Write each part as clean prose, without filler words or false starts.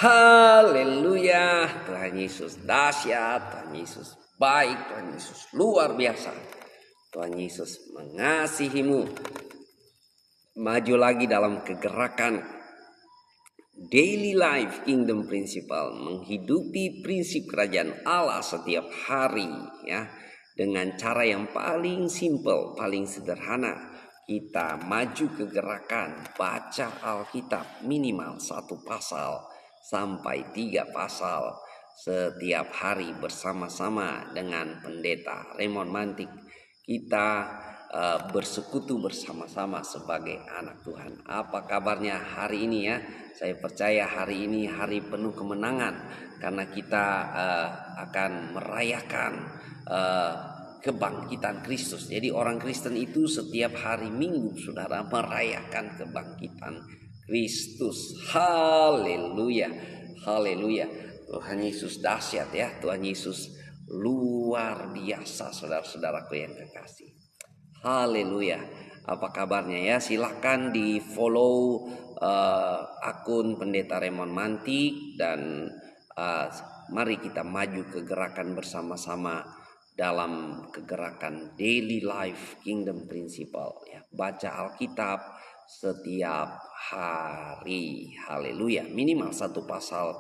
Haleluya, Tuhan Yesus dahsyat, Tuhan Yesus baik, Tuhan Yesus luar biasa. Tuhan Yesus mengasihimu. Maju lagi dalam kegerakan daily life kingdom principle, menghidupi prinsip kerajaan Allah setiap hari ya, dengan cara yang paling simple, paling sederhana. Kita maju ke gerakan baca Alkitab minimal 1 pasal sampai 3 pasal setiap hari bersama-sama dengan pendeta Raymond Mantik. Kita bersekutu bersama-sama sebagai anak Tuhan. Apa kabarnya hari ini ya? Saya percaya hari ini hari penuh kemenangan karena kita akan merayakan kebangkitan Kristus. Jadi orang Kristen itu setiap hari Minggu saudara merayakan kebangkitan Kristus. Haleluya, haleluya. Tuhan Yesus dahsyat ya, Tuhan Yesus luar biasa saudara-saudaraku yang kekasih. Haleluya. Apa kabarnya ya? Silakan di follow akun Pendeta Raymond Mantik dan mari kita maju ke gerakan bersama-sama dalam kegerakan daily life kingdom principle ya. Baca Alkitab setiap hari. Haleluya. Minimal 1 pasal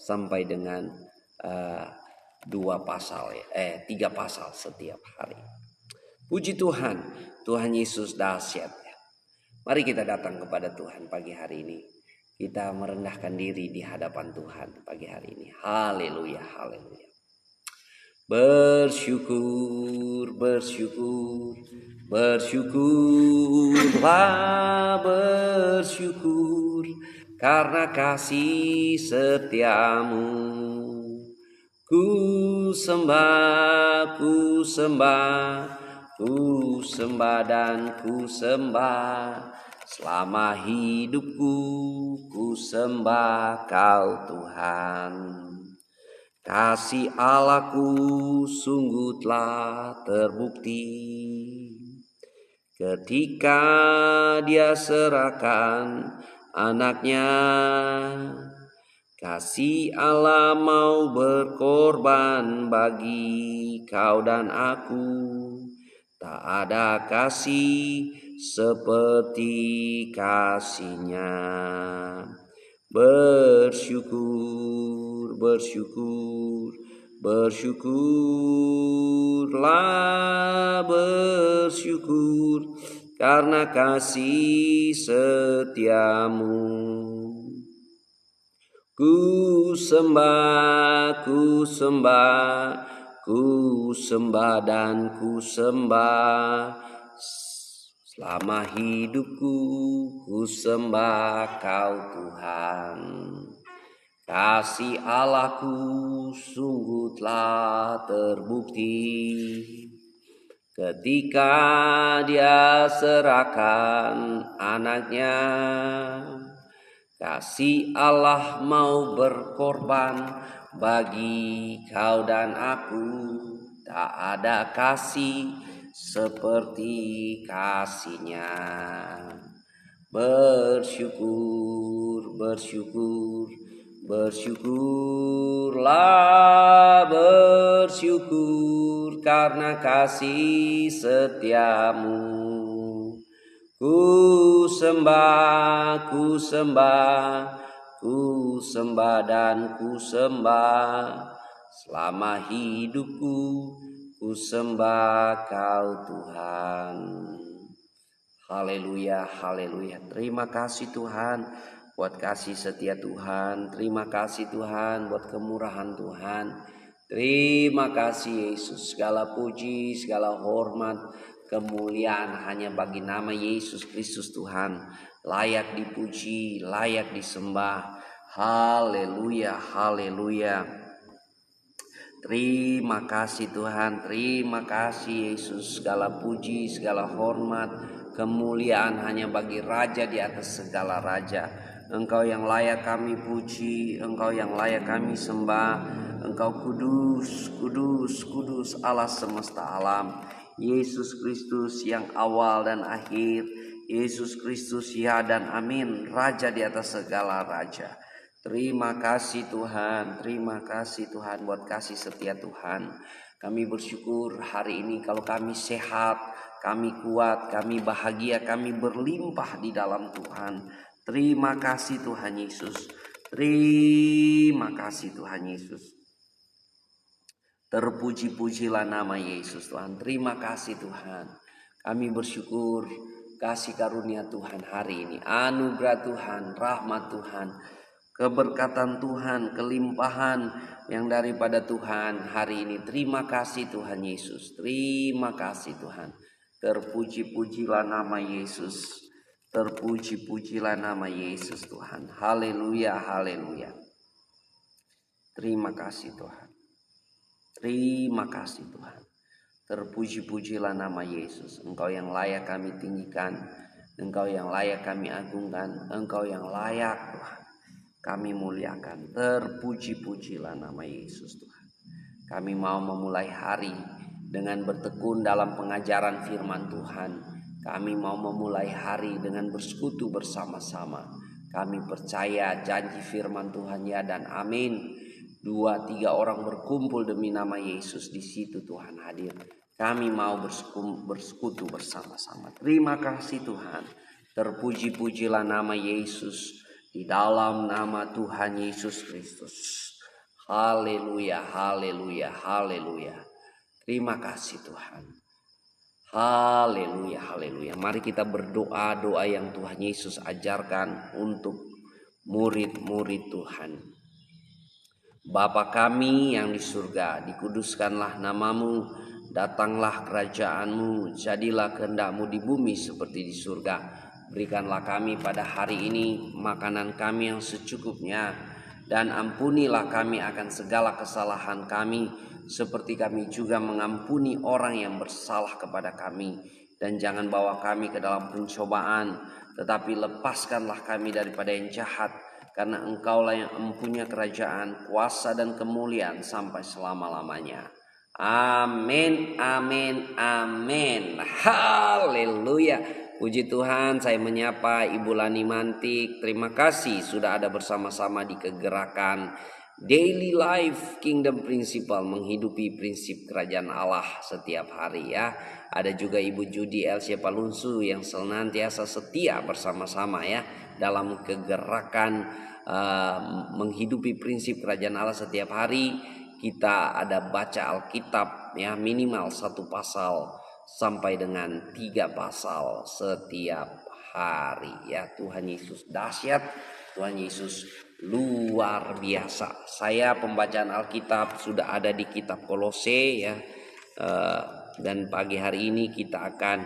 sampai dengan 2 pasal ya. 3 pasal setiap hari. Puji Tuhan, Tuhan Yesus dahsyat ya. Mari kita datang kepada Tuhan pagi hari ini. Kita merendahkan diri di hadapan Tuhan pagi hari ini. Haleluya, haleluya. Bersyukur, bersyukur, bersyukurlah, bersyukur karena kasih setiamu. Ku sembah, ku sembah, ku sembah dan ku sembah. Selama hidupku ku sembah Kau Tuhan. Kasih Allahku sungguh telah terbukti ketika Dia serahkan anaknya. Kasih Allah mau berkorban bagi kau dan aku. Tak ada kasih seperti kasih-Nya. Bersyukur, bersyukur, bersyukurlah, bersyukur karena kasih setiamu. Ku sembah, ku sembah, ku sembah dan ku sembah. Selama hidupku ku sembah Kau Tuhan. Kasih Allahku sungguh telah terbukti ketika Dia serahkan anaknya. Kasih Allah mau berkorban bagi kau dan aku. Tak ada kasih seperti kasih-Nya. Bersyukur, bersyukur, bersyukurlah, bersyukur karena kasih setiamu. Ku sembah, ku sembah, ku sembah dan ku sembah. Selama hidupku ku sembah Kau Tuhan. Haleluya, haleluya. Terima kasih Tuhan buat kasih setia Tuhan. Terima kasih Tuhan buat kemurahan Tuhan. Terima kasih Yesus. Segala puji, segala hormat, kemuliaan hanya bagi nama Yesus Kristus Tuhan. Layak dipuji, layak disembah. Haleluya, haleluya. Terima kasih Tuhan, terima kasih Yesus. Segala puji, segala hormat, kemuliaan hanya bagi Raja di atas segala raja. Engkau yang layak kami puji, Engkau yang layak kami sembah. Engkau kudus, kudus, kudus Allah semesta alam. Yesus Kristus yang awal dan akhir. Yesus Kristus ya dan amin. Raja di atas segala raja. Terima kasih Tuhan, terima kasih Tuhan buat kasih setia Tuhan. Kami bersyukur hari ini kalau kami sehat, kami kuat, kami bahagia, kami berlimpah di dalam Tuhan. Terima kasih Tuhan Yesus, terima kasih Tuhan Yesus. Terpuji-pujilah nama Yesus Tuhan. Terima kasih Tuhan. Kami bersyukur kasih karunia Tuhan hari ini. Anugerah Tuhan, rahmat Tuhan, keberkatan Tuhan, kelimpahan yang daripada Tuhan hari ini. Terima kasih Tuhan Yesus. Terima kasih Tuhan. Terpuji-pujilah nama Yesus. Terpuji-pujilah nama Yesus Tuhan. Haleluya, haleluya. Terima kasih Tuhan. Terima kasih Tuhan. Terpuji-pujilah nama Yesus. Engkau yang layak kami tinggikan. Engkau yang layak kami agungkan. Engkau yang layak Tuhan kami muliakan. Terpuji-pujilah nama Yesus Tuhan. Kami mau memulai hari dengan bertekun dalam pengajaran firman Tuhan. Kami mau memulai hari dengan bersekutu bersama-sama. Kami percaya janji firman Tuhan ya dan amin. 2-3 orang berkumpul demi nama Yesus, di situ Tuhan hadir. Kami mau bersekutu bersama-sama. Terima kasih Tuhan. Terpuji-pujilah nama Yesus. Di dalam nama Tuhan Yesus Kristus. Haleluya, haleluya, haleluya. Terima kasih Tuhan. Haleluya, haleluya. Mari kita berdoa doa yang Tuhan Yesus ajarkan untuk murid-murid Tuhan. Bapa kami yang di surga, dikuduskanlah namamu, datanglah kerajaanmu, jadilah kehendak-mu di bumi seperti di surga. Berikanlah kami pada hari ini makanan kami yang secukupnya, dan ampunilah kami akan segala kesalahan kami, seperti kami juga mengampuni orang yang bersalah kepada kami. Dan jangan bawa kami ke dalam pencobaan, tetapi lepaskanlah kami daripada yang jahat, karena Engkaulah yang mempunyai kerajaan, kuasa dan kemuliaan sampai selama-lamanya. Amin, amin, amin. Haleluya. Puji Tuhan, saya menyapa Ibu Lani Mantik. Terima kasih sudah ada bersama-sama di kegerakan Daily Life Kingdom Principle, menghidupi prinsip kerajaan Allah setiap hari ya. Ada juga Ibu Judi Elsia Palunsu yang senantiasa setia bersama-sama ya dalam kegerakan menghidupi prinsip kerajaan Allah setiap hari. Kita ada baca Alkitab ya, minimal 1 pasal sampai dengan 3 pasal setiap hari ya. Tuhan Yesus dahsyat, Tuhan Yesus luar biasa. Saya pembacaan Alkitab sudah ada di kitab Kolose ya, dan pagi hari ini kita akan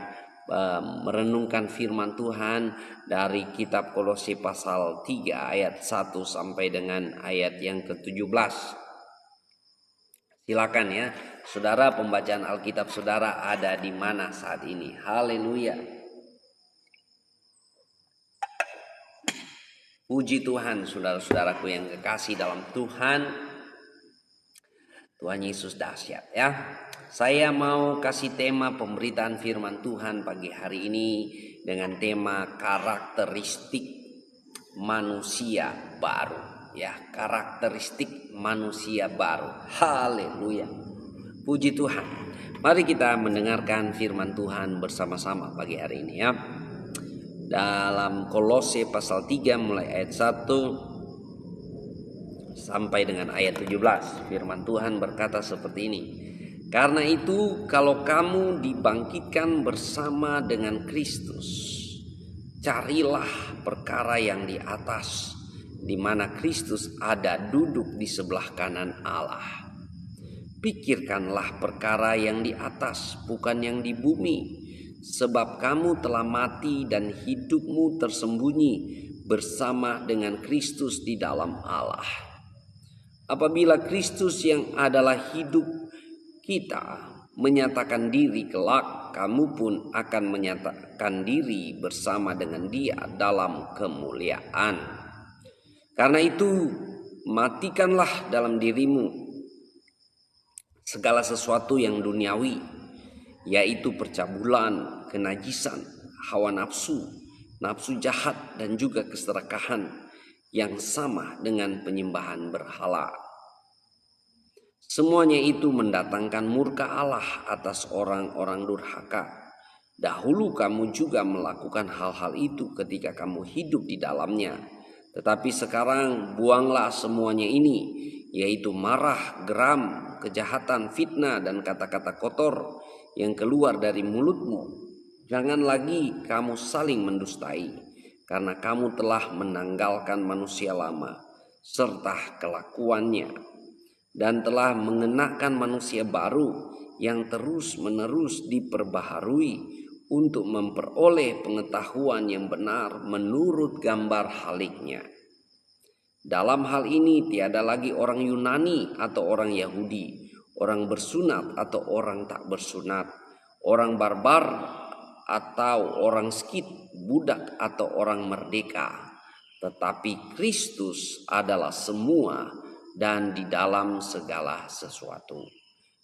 merenungkan firman Tuhan dari kitab Kolose pasal 3 ayat 1 sampai dengan ayat yang ke-17. Silakan ya, saudara, pembacaan Alkitab saudara ada di mana saat ini? Haleluya. Puji Tuhan, saudara-saudaraku yang kekasih dalam Tuhan. Tuhan Yesus dahsyat ya. Saya mau kasih tema pemberitaan firman Tuhan pagi hari ini dengan tema karakteristik manusia baru. Ya, karakteristik manusia baru. Haleluya. Puji Tuhan. Mari kita mendengarkan firman Tuhan bersama-sama pagi hari ini ya. Dalam Kolose pasal 3 mulai ayat 1 sampai dengan ayat 17. Firman Tuhan berkata seperti ini. Karena itu kalau kamu dibangkitkan bersama dengan Kristus, carilah perkara yang di atas, di mana Kristus ada duduk di sebelah kanan Allah. Pikirkanlah perkara yang di atas, bukan yang di bumi, sebab kamu telah mati dan hidupmu tersembunyi bersama dengan Kristus di dalam Allah. Apabila Kristus yang adalah hidup kita menyatakan diri kelak, kamu pun akan menyatakan diri bersama dengan Dia dalam kemuliaan. Karena itu, matikanlah dalam dirimu segala sesuatu yang duniawi, yaitu percabulan, kenajisan, hawa nafsu, nafsu jahat, dan juga keserakahan. yang sama dengan penyembahan berhala. Semuanya itu mendatangkan murka Allah atas orang-orang durhaka. Dahulu kamu juga melakukan hal-hal itu ketika kamu hidup di dalamnya. Tetapi sekarang buanglah semuanya ini, yaitu marah, geram, kejahatan, fitnah, dan kata-kata kotor yang keluar dari mulutmu. Jangan lagi kamu saling mendustai, karena kamu telah menanggalkan manusia lama serta kelakuannya, dan telah mengenakan manusia baru yang terus-menerus diperbaharui untuk memperoleh pengetahuan yang benar menurut gambar haliknya. Dalam hal ini tiada lagi orang Yunani atau orang Yahudi, orang bersunat atau orang tak bersunat, orang barbar atau orang Skit, budak atau orang merdeka. Tetapi Kristus adalah semua dan di dalam segala sesuatu.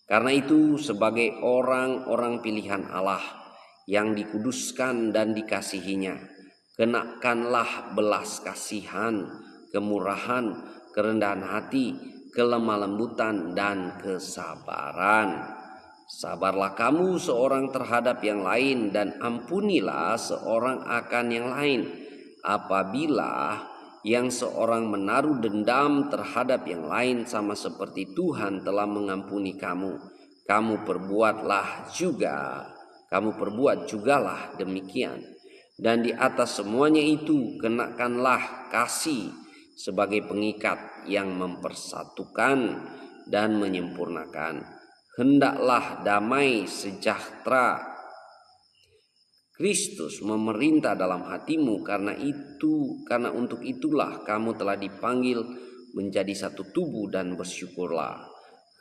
Karena itu sebagai orang-orang pilihan Allah yang dikuduskan dan dikasihinya, kenakanlah belas kasihan, kemurahan, kerendahan hati, kelemah lembutan, dan kesabaran. Sabarlah kamu seorang terhadap yang lain, dan ampunilah seorang akan yang lain. Apabila yang seorang menaruh dendam terhadap yang lain sama seperti Tuhan telah mengampuni kamu, kamu perbuat jugalah demikian. Dan di atas semuanya itu kenakanlah kasih sebagai pengikat yang mempersatukan dan menyempurnakan. Hendaklah damai sejahtera Kristus memerintah dalam hatimu, karena untuk itulah kamu telah dipanggil menjadi satu tubuh, dan bersyukurlah.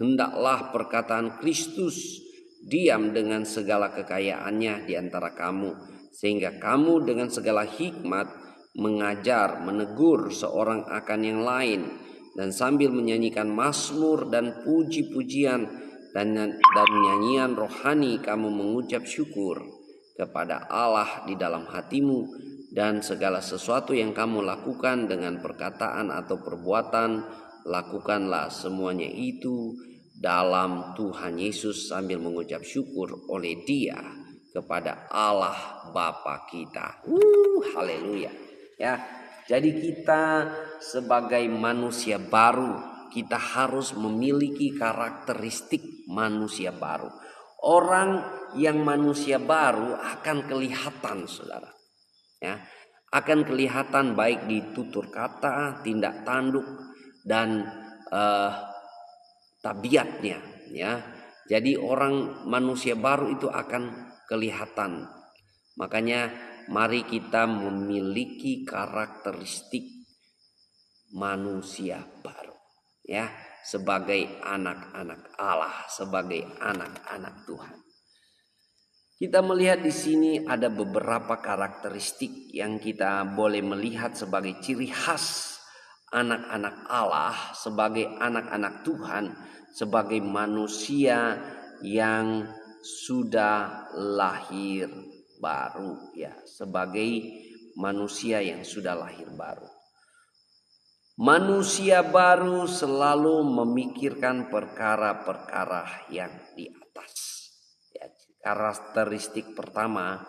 Hendaklah perkataan Kristus diam dengan segala kekayaannya di antara kamu, sehingga kamu dengan segala hikmat mengajar, menegur seorang akan yang lain, dan sambil menyanyikan mazmur dan puji-pujian dan nyanyian rohani kamu mengucap syukur kepada Allah di dalam hatimu. Dan segala sesuatu yang kamu lakukan dengan perkataan atau perbuatan, lakukanlah semuanya itu dalam Tuhan Yesus sambil mengucap syukur oleh Dia kepada Allah Bapa kita. Haleluya. Ya, jadi kita sebagai manusia baru, kita harus memiliki karakteristik manusia baru. Orang yang manusia baru akan kelihatan, saudara. Ya, akan kelihatan baik di tutur kata, tindak tanduk, dan tabiatnya. Ya, jadi orang manusia baru itu akan kelihatan. Makanya mari kita memiliki karakteristik manusia baru, ya, sebagai anak-anak Allah, sebagai anak-anak Tuhan. Kita melihat di sini ada beberapa karakteristik yang kita boleh melihat sebagai ciri khas anak-anak Allah, sebagai anak-anak Tuhan, sebagai manusia yang sudah lahir baru, ya, sebagai manusia yang sudah lahir baru. Manusia baru selalu memikirkan perkara-perkara yang di atas. Ya, karakteristik pertama,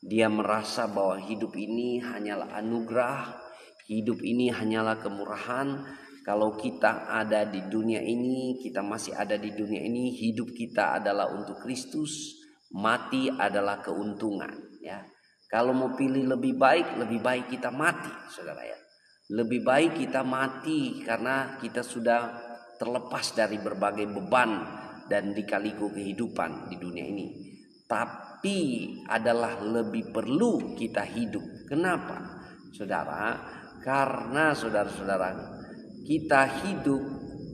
dia merasa bahwa hidup ini hanyalah anugerah, hidup ini hanyalah kemurahan. Kalau kita ada di dunia ini, kita masih ada di dunia ini, hidup kita adalah untuk Kristus, mati adalah keuntungan. Ya, kalau mau pilih lebih baik kita mati, saudara ya. Lebih baik kita mati karena kita sudah terlepas dari berbagai beban dan lika-liku kehidupan di dunia ini. Tapi adalah lebih perlu kita hidup. Kenapa, saudara? Karena saudara-saudara, kita hidup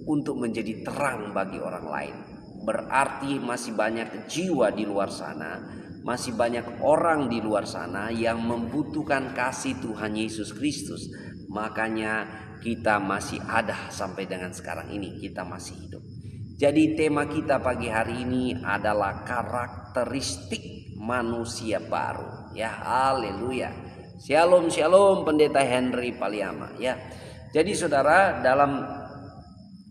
untuk menjadi terang bagi orang lain. Berarti masih banyak jiwa di luar sana, masih banyak orang di luar sana yang membutuhkan kasih Tuhan Yesus Kristus. Makanya kita masih ada sampai dengan sekarang ini, kita masih hidup. Jadi tema kita pagi hari ini adalah karakteristik manusia baru. Ya, haleluya. Shalom, shalom Pendeta Henry Paliama ya. Jadi saudara, dalam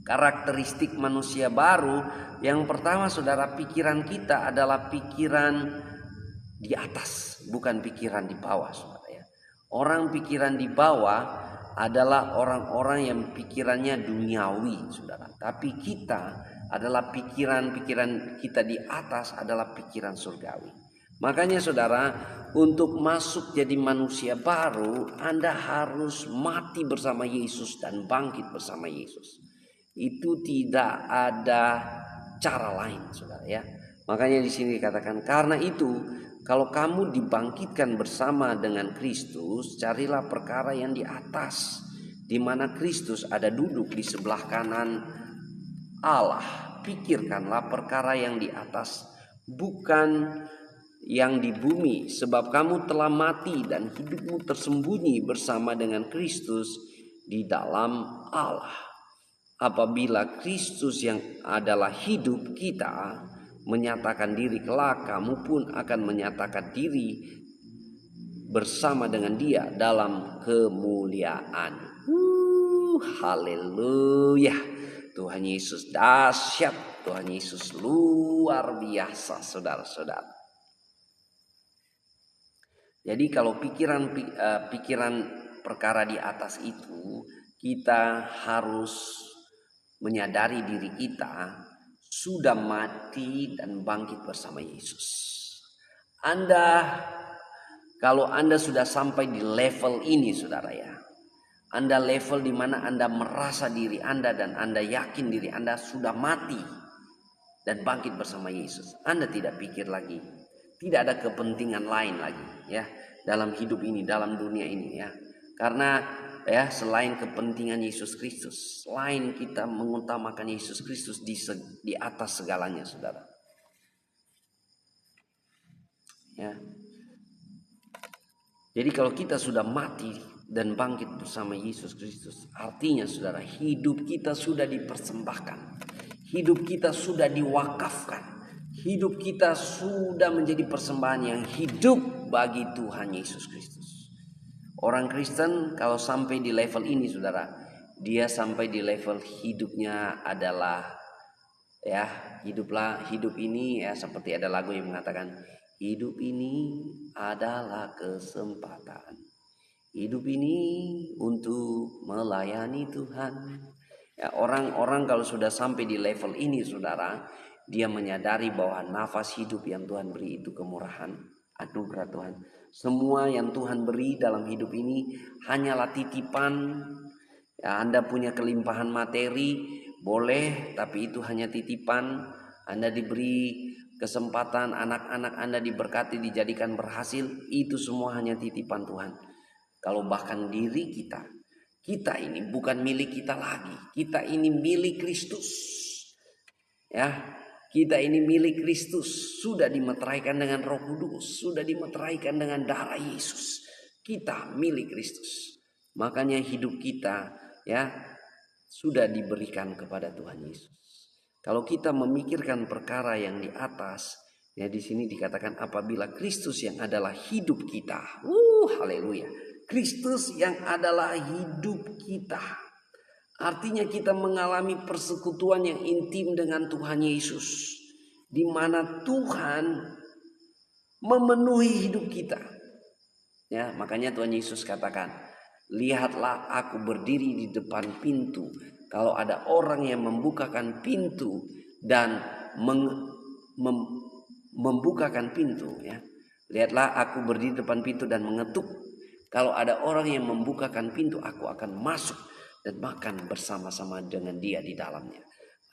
karakteristik manusia baru, yang pertama saudara, pikiran kita adalah pikiran di atas, bukan pikiran di bawah saudara ya. Orang pikiran di bawah adalah orang-orang yang pikirannya duniawi saudara. Tapi kita adalah pikiran-pikiran kita di atas adalah pikiran surgawi. Makanya saudara, untuk masuk jadi manusia baru, Anda harus mati bersama Yesus dan bangkit bersama Yesus. Itu tidak ada cara lain saudara ya. Makanya di sini dikatakan, karena itu kalau kamu dibangkitkan bersama dengan Kristus, carilah perkara yang di atas, di mana Kristus ada duduk di sebelah kanan Allah. Pikirkanlah perkara yang di atas, bukan yang di bumi, sebab kamu telah mati dan hidupmu tersembunyi bersama dengan Kristus di dalam Allah. Apabila Kristus yang adalah hidup kita menyatakan diri, kelak kamu pun akan menyatakan diri bersama dengan Dia dalam kemuliaan. Haleluya. Tuhan Yesus dahsyat, Tuhan Yesus luar biasa saudara-saudara. Jadi kalau pikiran perkara di atas itu, kita harus menyadari diri kita sudah mati dan bangkit bersama Yesus. Kalau Anda sudah sampai di level ini saudara ya, Anda level di mana Anda merasa diri Anda dan Anda yakin diri Anda sudah mati dan bangkit bersama Yesus, Anda tidak pikir lagi. Tidak ada kepentingan lain lagi ya dalam hidup ini, dalam dunia ini ya. Karena ya selain kepentingan Yesus Kristus, selain kita mengutamakan Yesus Kristus di atas segalanya saudara. Ya. Jadi kalau kita sudah mati dan bangkit bersama Yesus Kristus, artinya saudara, hidup kita sudah dipersembahkan. Hidup kita sudah diwakafkan. Hidup kita sudah menjadi persembahan yang hidup bagi Tuhan Yesus Kristus. Orang Kristen kalau sampai di level ini saudara, dia sampai di level hidupnya adalah ya, hidup ini ya, seperti ada lagu yang mengatakan, hidup ini adalah kesempatan. Hidup ini untuk melayani Tuhan. Ya, orang-orang kalau sudah sampai di level ini saudara, dia menyadari bahwa nafas hidup yang Tuhan beri itu kemurahan, anugerah Tuhan. Semua yang Tuhan beri dalam hidup ini hanyalah titipan. Ya, Anda punya kelimpahan materi, boleh, tapi itu hanya titipan. Anda diberi kesempatan, anak-anak Anda diberkati, dijadikan berhasil, itu semua hanya titipan Tuhan. Kalau bahkan diri kita ini bukan milik kita lagi. Kita ini milik Kristus. Ya, kita ini milik Kristus, sudah dimeteraikan dengan Roh Kudus, sudah dimeteraikan dengan darah Yesus. Kita milik Kristus. Makanya hidup kita ya sudah diberikan kepada Tuhan Yesus. Kalau kita memikirkan perkara yang di atas, ya di sini dikatakan apabila Kristus yang adalah hidup kita. Haleluya. Kristus yang adalah hidup kita. Artinya kita mengalami persekutuan yang intim dengan Tuhan Yesus, di mana Tuhan memenuhi hidup kita. Ya, makanya Tuhan Yesus katakan, lihatlah aku berdiri di depan pintu. Kalau ada orang yang membukakan pintu dan membukakan pintu, ya, lihatlah aku berdiri di depan pintu dan mengetuk. Kalau ada orang yang membukakan pintu, aku akan masuk dan makan bersama-sama dengan dia di dalamnya.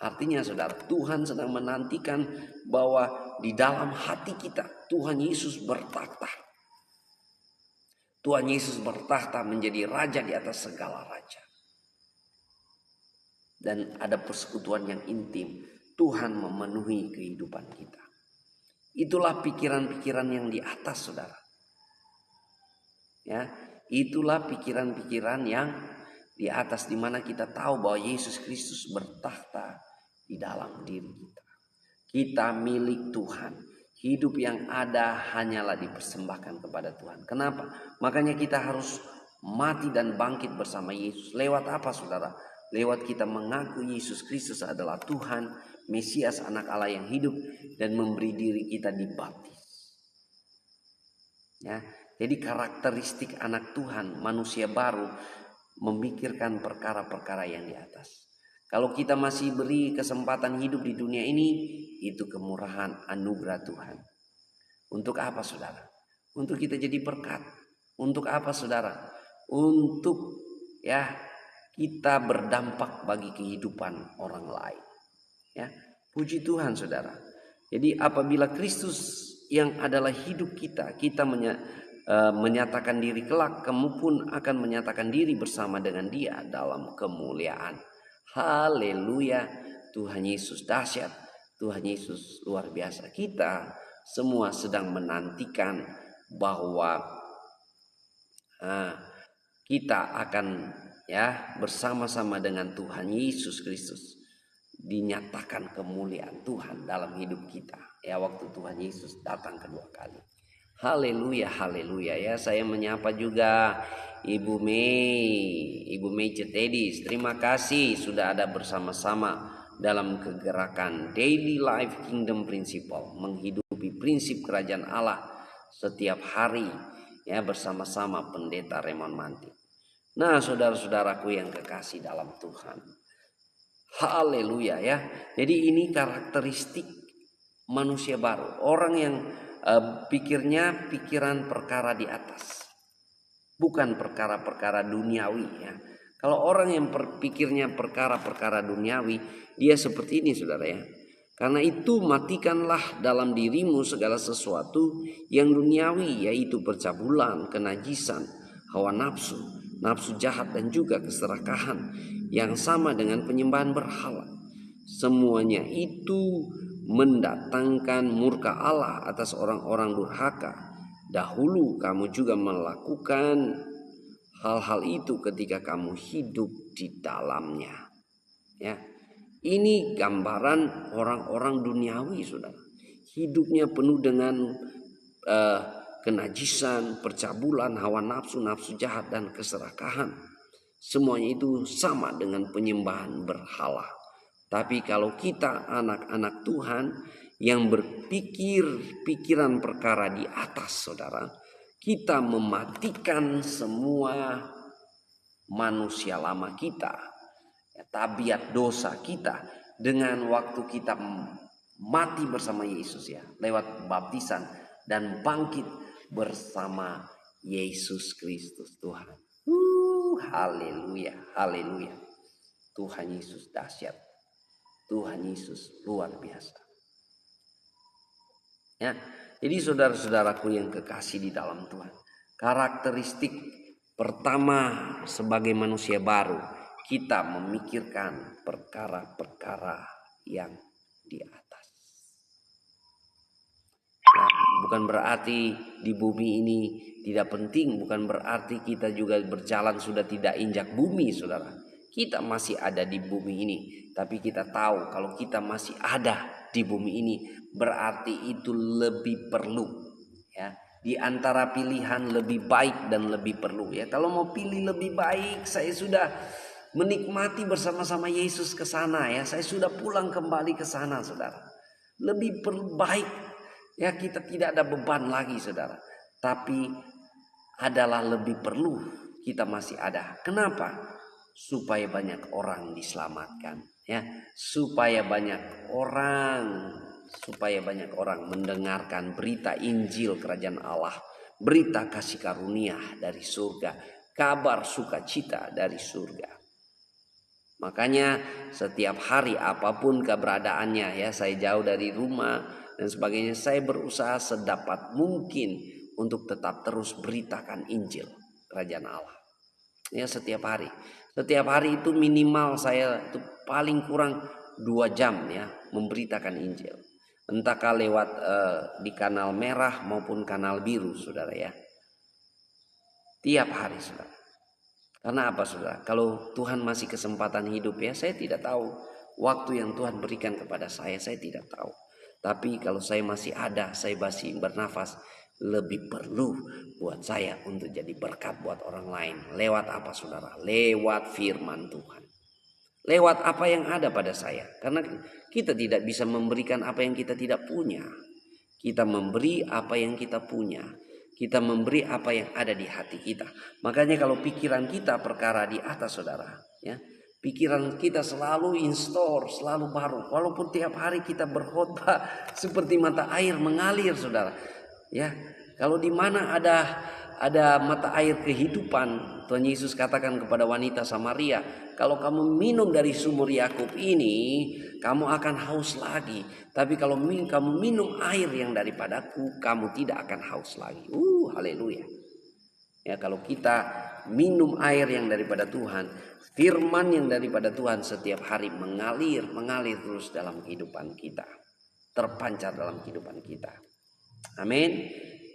Artinya saudara, Tuhan sedang menantikan bahwa di dalam hati kita Tuhan Yesus bertakhta. Tuhan Yesus bertakhta menjadi raja di atas segala raja. Dan ada persekutuan yang intim. Tuhan memenuhi kehidupan kita. Itulah pikiran-pikiran yang di atas saudara. Ya, itulah pikiran-pikiran yang di atas, di mana kita tahu bahwa Yesus Kristus bertakhta di dalam diri kita. Kita milik Tuhan. Hidup yang ada hanyalah dipersembahkan kepada Tuhan. Kenapa? Makanya kita harus mati dan bangkit bersama Yesus. Lewat apa saudara? Lewat kita mengaku Yesus Kristus adalah Tuhan, Mesias, anak Allah yang hidup, dan memberi diri kita dibaptis. Ya, jadi karakteristik anak Tuhan, manusia baru, memikirkan perkara-perkara yang di atas. Kalau kita masih beri kesempatan hidup di dunia ini, itu kemurahan anugerah Tuhan. Untuk apa saudara? Untuk kita jadi berkat. Untuk apa saudara? Untuk kita berdampak bagi kehidupan orang lain. Ya, puji Tuhan saudara. Jadi apabila Kristus yang adalah hidup kita menyatakan diri kelak, kamu pun akan menyatakan diri bersama dengan Dia dalam kemuliaan. Haleluya. Tuhan Yesus dahsyat. Tuhan Yesus luar biasa. Kita semua sedang menantikan bahwa kita akan bersama-sama dengan Tuhan Yesus Kristus dinyatakan kemuliaan Tuhan dalam hidup kita. Ya, waktu Tuhan Yesus datang kedua kali. Haleluya, haleluya ya. Saya menyapa juga Ibu Mei Cetedis. Terima kasih sudah ada bersama-sama dalam kegerakan Daily Life Kingdom Principle, menghidupi prinsip kerajaan Allah setiap hari ya, bersama-sama Pendeta Raymond Mantik. Nah, saudara-saudaraku yang kekasih dalam Tuhan. Haleluya ya. Jadi ini karakteristik manusia baru, orang yang pikirnya pikiran perkara di atas, bukan perkara-perkara duniawi ya. Kalau orang yang pikirnya perkara-perkara duniawi, dia seperti ini saudara ya. Karena itu matikanlah dalam dirimu segala sesuatu yang duniawi, yaitu percabulan, kenajisan, hawa nafsu, nafsu jahat, dan juga keserakahan yang sama dengan penyembahan berhala. Semuanya itu mendatangkan murka Allah atas orang-orang durhaka. Dahulu kamu juga melakukan hal-hal itu ketika kamu hidup di dalamnya. Ya, ini gambaran orang-orang duniawi, saudara. Hidupnya penuh dengan kenajisan, percabulan, hawa nafsu, nafsu jahat, dan keserakahan. Semuanya itu sama dengan penyembahan berhala. Tapi kalau kita anak-anak Tuhan yang berpikir pikiran perkara di atas, saudara, kita mematikan semua manusia lama kita, tabiat dosa kita, dengan waktu kita mati bersama Yesus ya, lewat baptisan dan bangkit bersama Yesus Kristus Tuhan. Haleluya, haleluya. Tuhan Yesus dahsyat. Tuhan Yesus luar biasa. Ya, jadi saudara-saudaraku yang kekasih di dalam Tuhan, karakteristik pertama sebagai manusia baru, kita memikirkan perkara-perkara yang di atas. Ya, bukan berarti di bumi ini tidak penting, bukan berarti kita juga berjalan sudah tidak injak bumi, saudara. Kita masih ada di bumi ini, tapi kita tahu kalau kita masih ada di bumi ini berarti itu lebih perlu ya. Di antara pilihan lebih baik dan lebih perlu ya. Kalau mau pilih lebih baik, saya sudah menikmati bersama-sama Yesus ke sana ya. Saya sudah pulang kembali ke sana, saudara. Lebih baik ya, kita tidak ada beban lagi, saudara. Tapi adalah lebih perlu kita masih ada. Kenapa? Supaya banyak orang diselamatkan ya, supaya banyak orang mendengarkan berita Injil kerajaan Allah, berita kasih karunia dari surga, kabar sukacita dari surga. Makanya setiap hari apapun keberadaannya ya, saya jauh dari rumah dan sebagainya, saya berusaha sedapat mungkin untuk tetap terus beritakan Injil kerajaan Allah ya. Setiap hari itu minimal saya itu paling kurang 2 jam ya memberitakan Injil. Entahkah lewat di kanal merah maupun kanal biru, saudara ya. Tiap hari, saudara. Karena apa, saudara? Kalau Tuhan masih kesempatan hidup ya, saya tidak tahu waktu yang Tuhan berikan kepada saya tidak tahu. Tapi kalau saya masih ada, saya masih bernafas, lebih perlu buat saya untuk jadi berkat buat orang lain. Lewat apa saudara? Lewat firman Tuhan. Lewat apa yang ada pada saya. Karena kita tidak bisa memberikan apa yang kita tidak punya. Kita memberi apa yang kita punya. Kita memberi apa yang ada di hati kita. Makanya kalau pikiran kita perkara di atas saudara, ya, pikiran kita selalu install, selalu baru. Walaupun tiap hari kita berkhotbah seperti mata air mengalir saudara. Ya, kalau di mana ada mata air kehidupan, Tuhan Yesus katakan kepada wanita Samaria, kalau kamu minum dari sumur Yakub ini, kamu akan haus lagi. Tapi kalau kamu minum air yang daripadaku, kamu tidak akan haus lagi. Haleluya. Ya, kalau kita minum air yang daripada Tuhan, firman yang daripada Tuhan setiap hari mengalir terus dalam kehidupan kita. Terpancar dalam kehidupan kita. Amin.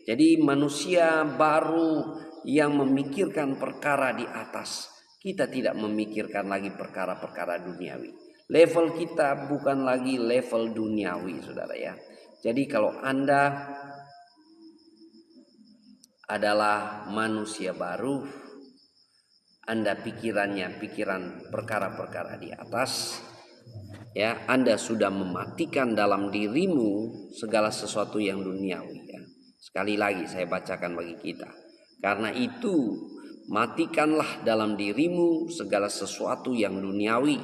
Jadi manusia baru yang memikirkan perkara di atas. Kita tidak memikirkan lagi perkara-perkara duniawi. Level kita bukan lagi level duniawi saudara ya. Jadi kalau Anda adalah manusia baru, Anda pikirannya pikiran perkara-perkara di atas, ya, Anda sudah mematikan dalam dirimu segala sesuatu yang duniawi ya. Sekali lagi saya bacakan bagi kita. Karena itu matikanlah dalam dirimu segala sesuatu yang duniawi,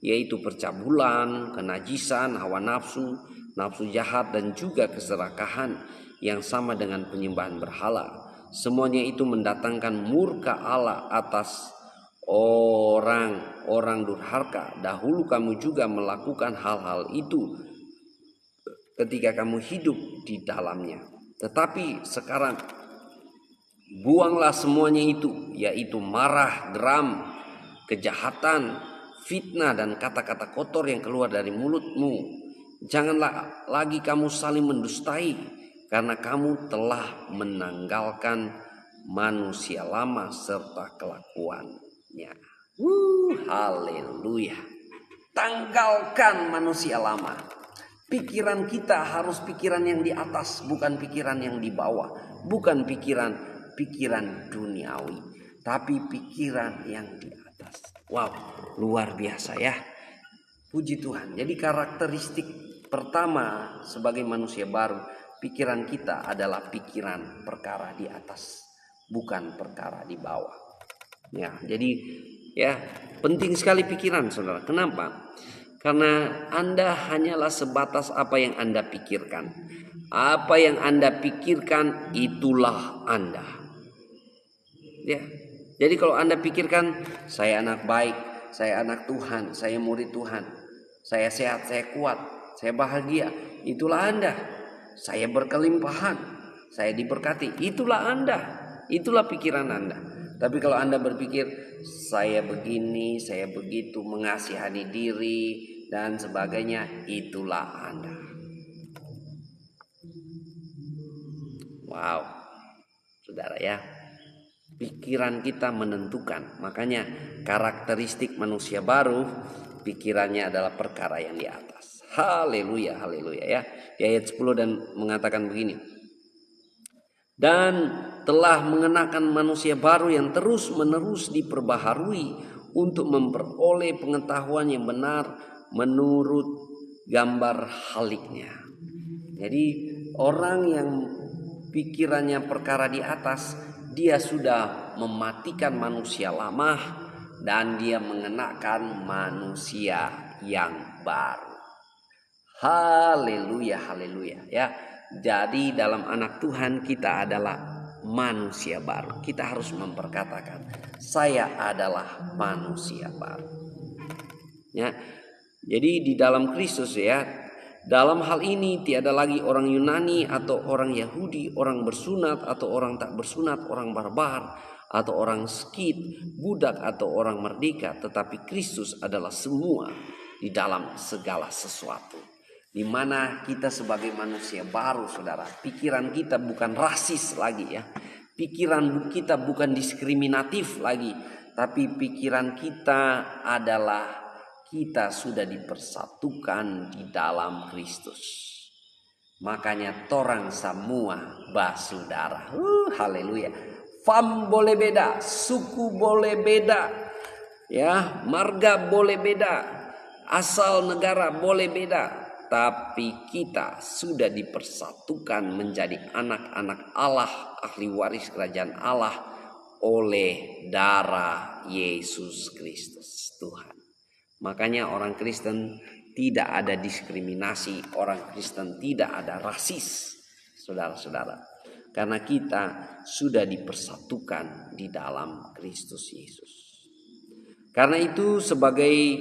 yaitu percabulan, kenajisan, hawa nafsu, nafsu jahat, dan juga keserakahan yang sama dengan penyembahan berhala. Semuanya itu mendatangkan murka Allah atas orang durhaka. Dahulu kamu juga melakukan hal-hal itu ketika kamu hidup di dalamnya. Tetapi sekarang buanglah semuanya itu, yaitu marah, geram, kejahatan, fitnah, dan kata-kata kotor yang keluar dari mulutmu. Janganlah lagi kamu saling mendustai, karena kamu telah menanggalkan manusia lama serta kelakuannya. Haleluya. Tanggalkan manusia lama. Pikiran kita harus pikiran yang di atas, bukan pikiran yang di bawah. Bukan pikiran duniawi, tapi pikiran yang di atas. Wow, luar biasa ya. Puji Tuhan. Jadi karakteristik pertama sebagai manusia baru, pikiran kita adalah pikiran perkara di atas, bukan perkara di bawah. Ya, jadi ya penting sekali pikiran saudara. Kenapa? Karena Anda hanyalah sebatas apa yang Anda pikirkan. Apa yang Anda pikirkan itulah Anda. Ya. Jadi kalau Anda pikirkan saya anak baik, saya anak Tuhan, saya murid Tuhan, saya sehat, saya kuat, saya bahagia, itulah Anda. Saya berkelimpahan, saya diberkati, itulah Anda. Itulah pikiran Anda. Tapi kalau Anda berpikir saya begini, saya begitu, mengasihani diri dan sebagainya, itulah Anda. Wow, saudara ya, pikiran kita menentukan. Makanya karakteristik manusia baru, pikirannya adalah perkara yang di atas. Haleluya, haleluya ya. Di ayat 10 dan mengatakan begini. Dan telah mengenakan manusia baru yang terus menerus diperbaharui untuk memperoleh pengetahuan yang benar menurut gambar haliknya. Jadi orang yang pikirannya perkara di atas, dia sudah mematikan manusia lama dan dia mengenakan manusia yang baru. Haleluya, haleluya ya. Jadi dalam anak Tuhan kita adalah manusia baru. Kita harus memperkatakan saya adalah manusia baru. Ya. Jadi di dalam Kristus ya, dalam hal ini tiada lagi orang Yunani atau orang Yahudi, orang bersunat atau orang tak bersunat, orang barbar atau orang skit, budak atau orang merdeka, tetapi Kristus adalah semua di dalam segala sesuatu. Di mana kita sebagai manusia baru saudara, pikiran kita bukan rasis lagi ya. Pikiran kita bukan diskriminatif lagi, tapi pikiran kita adalah kita sudah dipersatukan di dalam Kristus. Makanya torang semua basudara. Haleluya. Fam boleh beda, suku boleh beda, ya, marga boleh beda, asal negara boleh beda, tapi kita sudah dipersatukan menjadi anak-anak Allah, ahli waris kerajaan Allah oleh darah Yesus Kristus Tuhan. Makanya orang Kristen tidak ada diskriminasi, orang Kristen tidak ada rasis, saudara-saudara. Karena kita sudah dipersatukan di dalam Kristus Yesus. Karena itu sebagai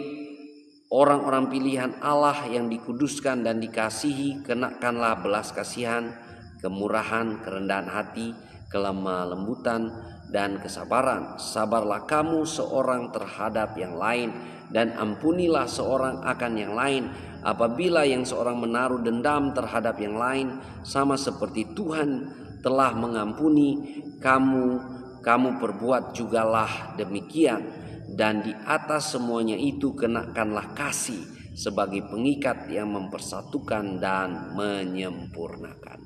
orang-orang pilihan Allah yang dikuduskan dan dikasihi, kenakanlah belas kasihan, kemurahan, kerendahan hati, kelemah lembutan, dan kesabaran. Sabarlah kamu seorang terhadap yang lain, dan ampunilah seorang akan yang lain. Apabila yang seorang menaruh dendam terhadap yang lain, sama seperti Tuhan telah mengampuni kamu perbuat jugalah demikian. Dan di atas semuanya itu kenakanlah kasih sebagai pengikat yang mempersatukan dan menyempurnakan.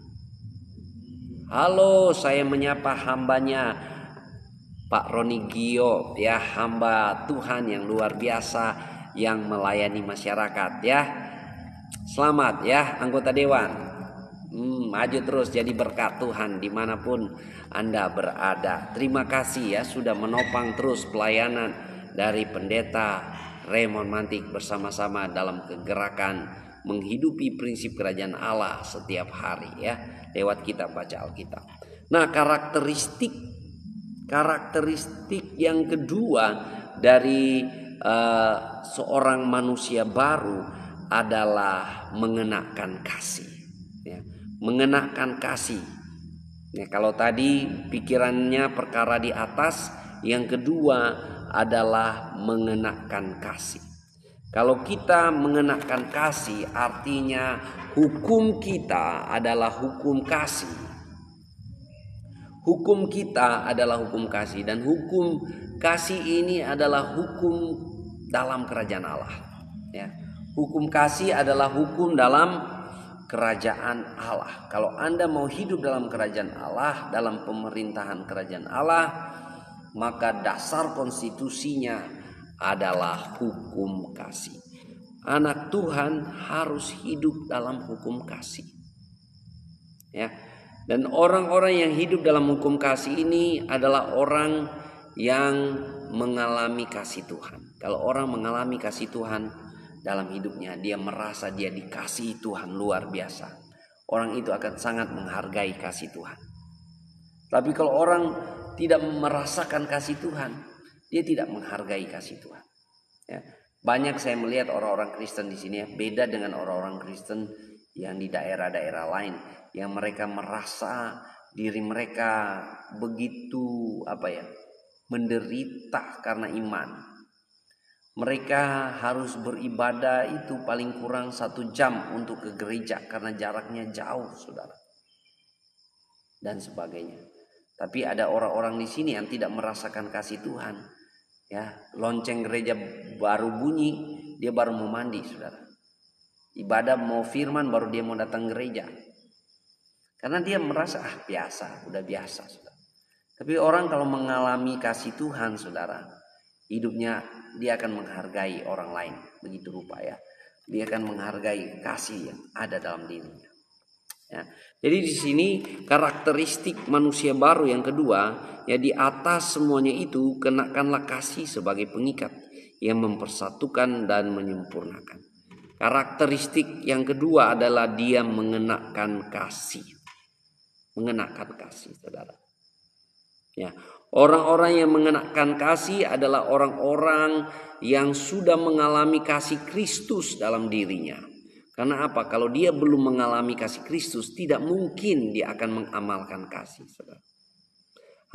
Halo, saya menyapa hambanya Pak Roni Gio, ya, hamba Tuhan yang luar biasa yang melayani masyarakat, ya. Selamat ya anggota dewan. Maju terus jadi berkat Tuhan dimanapun Anda berada. Terima kasih ya sudah menopang terus pelayanan dari Pendeta Raymond Mantik bersama-sama dalam kegerakan menghidupi prinsip kerajaan Allah setiap hari, ya, lewat kita baca Alkitab. Nah, karakteristik yang kedua dari seorang manusia baru adalah mengenakan kasih, ya. Mengenakan kasih. Ya, kalau tadi pikirannya perkara di atas, yang kedua adalah mengenakan kasih. Kalau kita mengenakan kasih, artinya hukum kita adalah hukum kasih. Hukum kita adalah hukum kasih, dan hukum kasih ini adalah hukum dalam kerajaan Allah. Ya. Hukum kasih adalah hukum dalam kerajaan Allah. Kalau Anda mau hidup dalam kerajaan Allah, dalam pemerintahan kerajaan Allah, maka dasar konstitusinya adalah hukum kasih. Anak Tuhan harus hidup dalam hukum kasih, ya. Dan orang-orang yang hidup dalam hukum kasih ini adalah orang yang mengalami kasih Tuhan. Kalau orang mengalami kasih Tuhan dalam hidupnya, dia merasa dia dikasihi Tuhan luar biasa, orang itu akan sangat menghargai kasih Tuhan. Tapi kalau orang tidak merasakan kasih Tuhan, dia tidak menghargai kasih Tuhan, ya. Banyak saya melihat orang-orang Kristen di sini, ya, beda dengan orang-orang Kristen yang di daerah-daerah lain, yang mereka merasa diri mereka begitu menderita karena iman. Mereka harus beribadah itu paling kurang 1 jam untuk ke gereja karena jaraknya jauh, saudara, dan sebagainya. Tapi ada orang-orang di sini yang tidak merasakan kasih Tuhan, ya. Lonceng gereja baru bunyi, dia baru mau mandi, saudara. Ibadah mau firman baru dia mau datang gereja, karena dia merasa biasa, udah biasa, saudara. Tapi orang kalau mengalami kasih Tuhan, saudara, hidupnya dia akan menghargai orang lain begitu rupa, ya. Dia akan menghargai kasih yang ada dalam dirinya, ya. Jadi di sini karakteristik manusia baru yang kedua, ya, di atas semuanya itu kenakanlah kasih sebagai pengikat yang mempersatukan dan menyempurnakan. Karakteristik yang kedua adalah dia mengenakan kasih. Mengenakan kasih, saudara. Ya, orang-orang yang mengenakan kasih adalah orang-orang yang sudah mengalami kasih Kristus dalam dirinya. Karena apa? Kalau dia belum mengalami kasih Kristus, tidak mungkin dia akan mengamalkan kasih, saudara.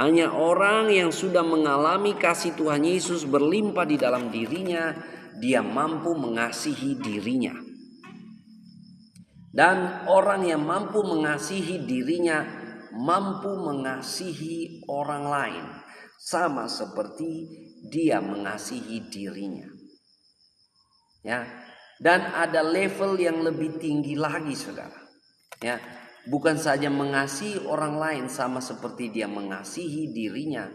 Hanya orang yang sudah mengalami kasih Tuhan Yesus berlimpah di dalam dirinya, dia mampu mengasihi dirinya. Dan orang yang mampu mengasihi dirinya mampu mengasihi orang lain, sama seperti dia mengasihi dirinya, ya. Dan ada level yang lebih tinggi lagi, saudara. Ya, bukan saja mengasihi orang lain sama seperti dia mengasihi dirinya,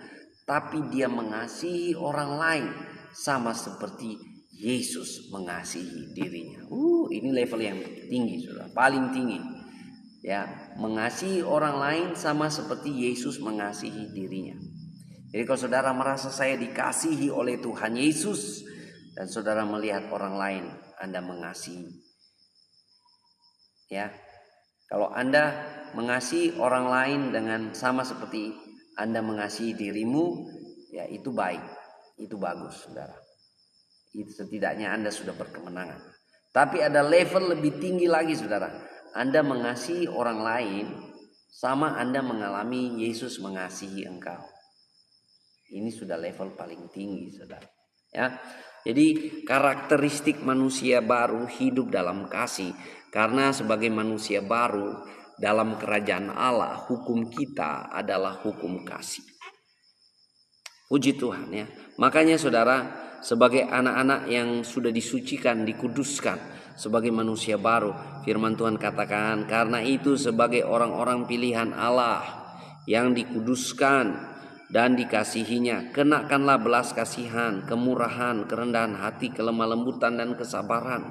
tapi dia mengasihi orang lain sama seperti Yesus mengasihi dirinya. Ini level yang tinggi, Saudara, paling tinggi. Ya, mengasihi orang lain sama seperti Yesus mengasihi dirinya. Jadi kalau saudara merasa saya dikasihi oleh Tuhan Yesus dan saudara melihat orang lain, Anda mengasihi. Ya, kalau Anda mengasihi orang lain dengan sama seperti Anda mengasihi dirimu, ya itu baik, itu bagus, saudara. Itu setidaknya Anda sudah berkemenangan. Tapi ada level lebih tinggi lagi, saudara. Anda mengasihi orang lain sama Anda mengalami Yesus mengasihi engkau. Ini sudah level paling tinggi, saudara. Ya, jadi karakteristik manusia baru hidup dalam kasih. Karena sebagai manusia baru dalam kerajaan Allah, hukum kita adalah hukum kasih. Puji Tuhan ya. Makanya saudara, sebagai anak-anak yang sudah disucikan, dikuduskan sebagai manusia baru, firman Tuhan katakan, karena itu sebagai orang-orang pilihan Allah yang dikuduskan dan dikasihinya, kenakanlah belas kasihan, kemurahan, kerendahan hati, kelemah lembutan dan kesabaran.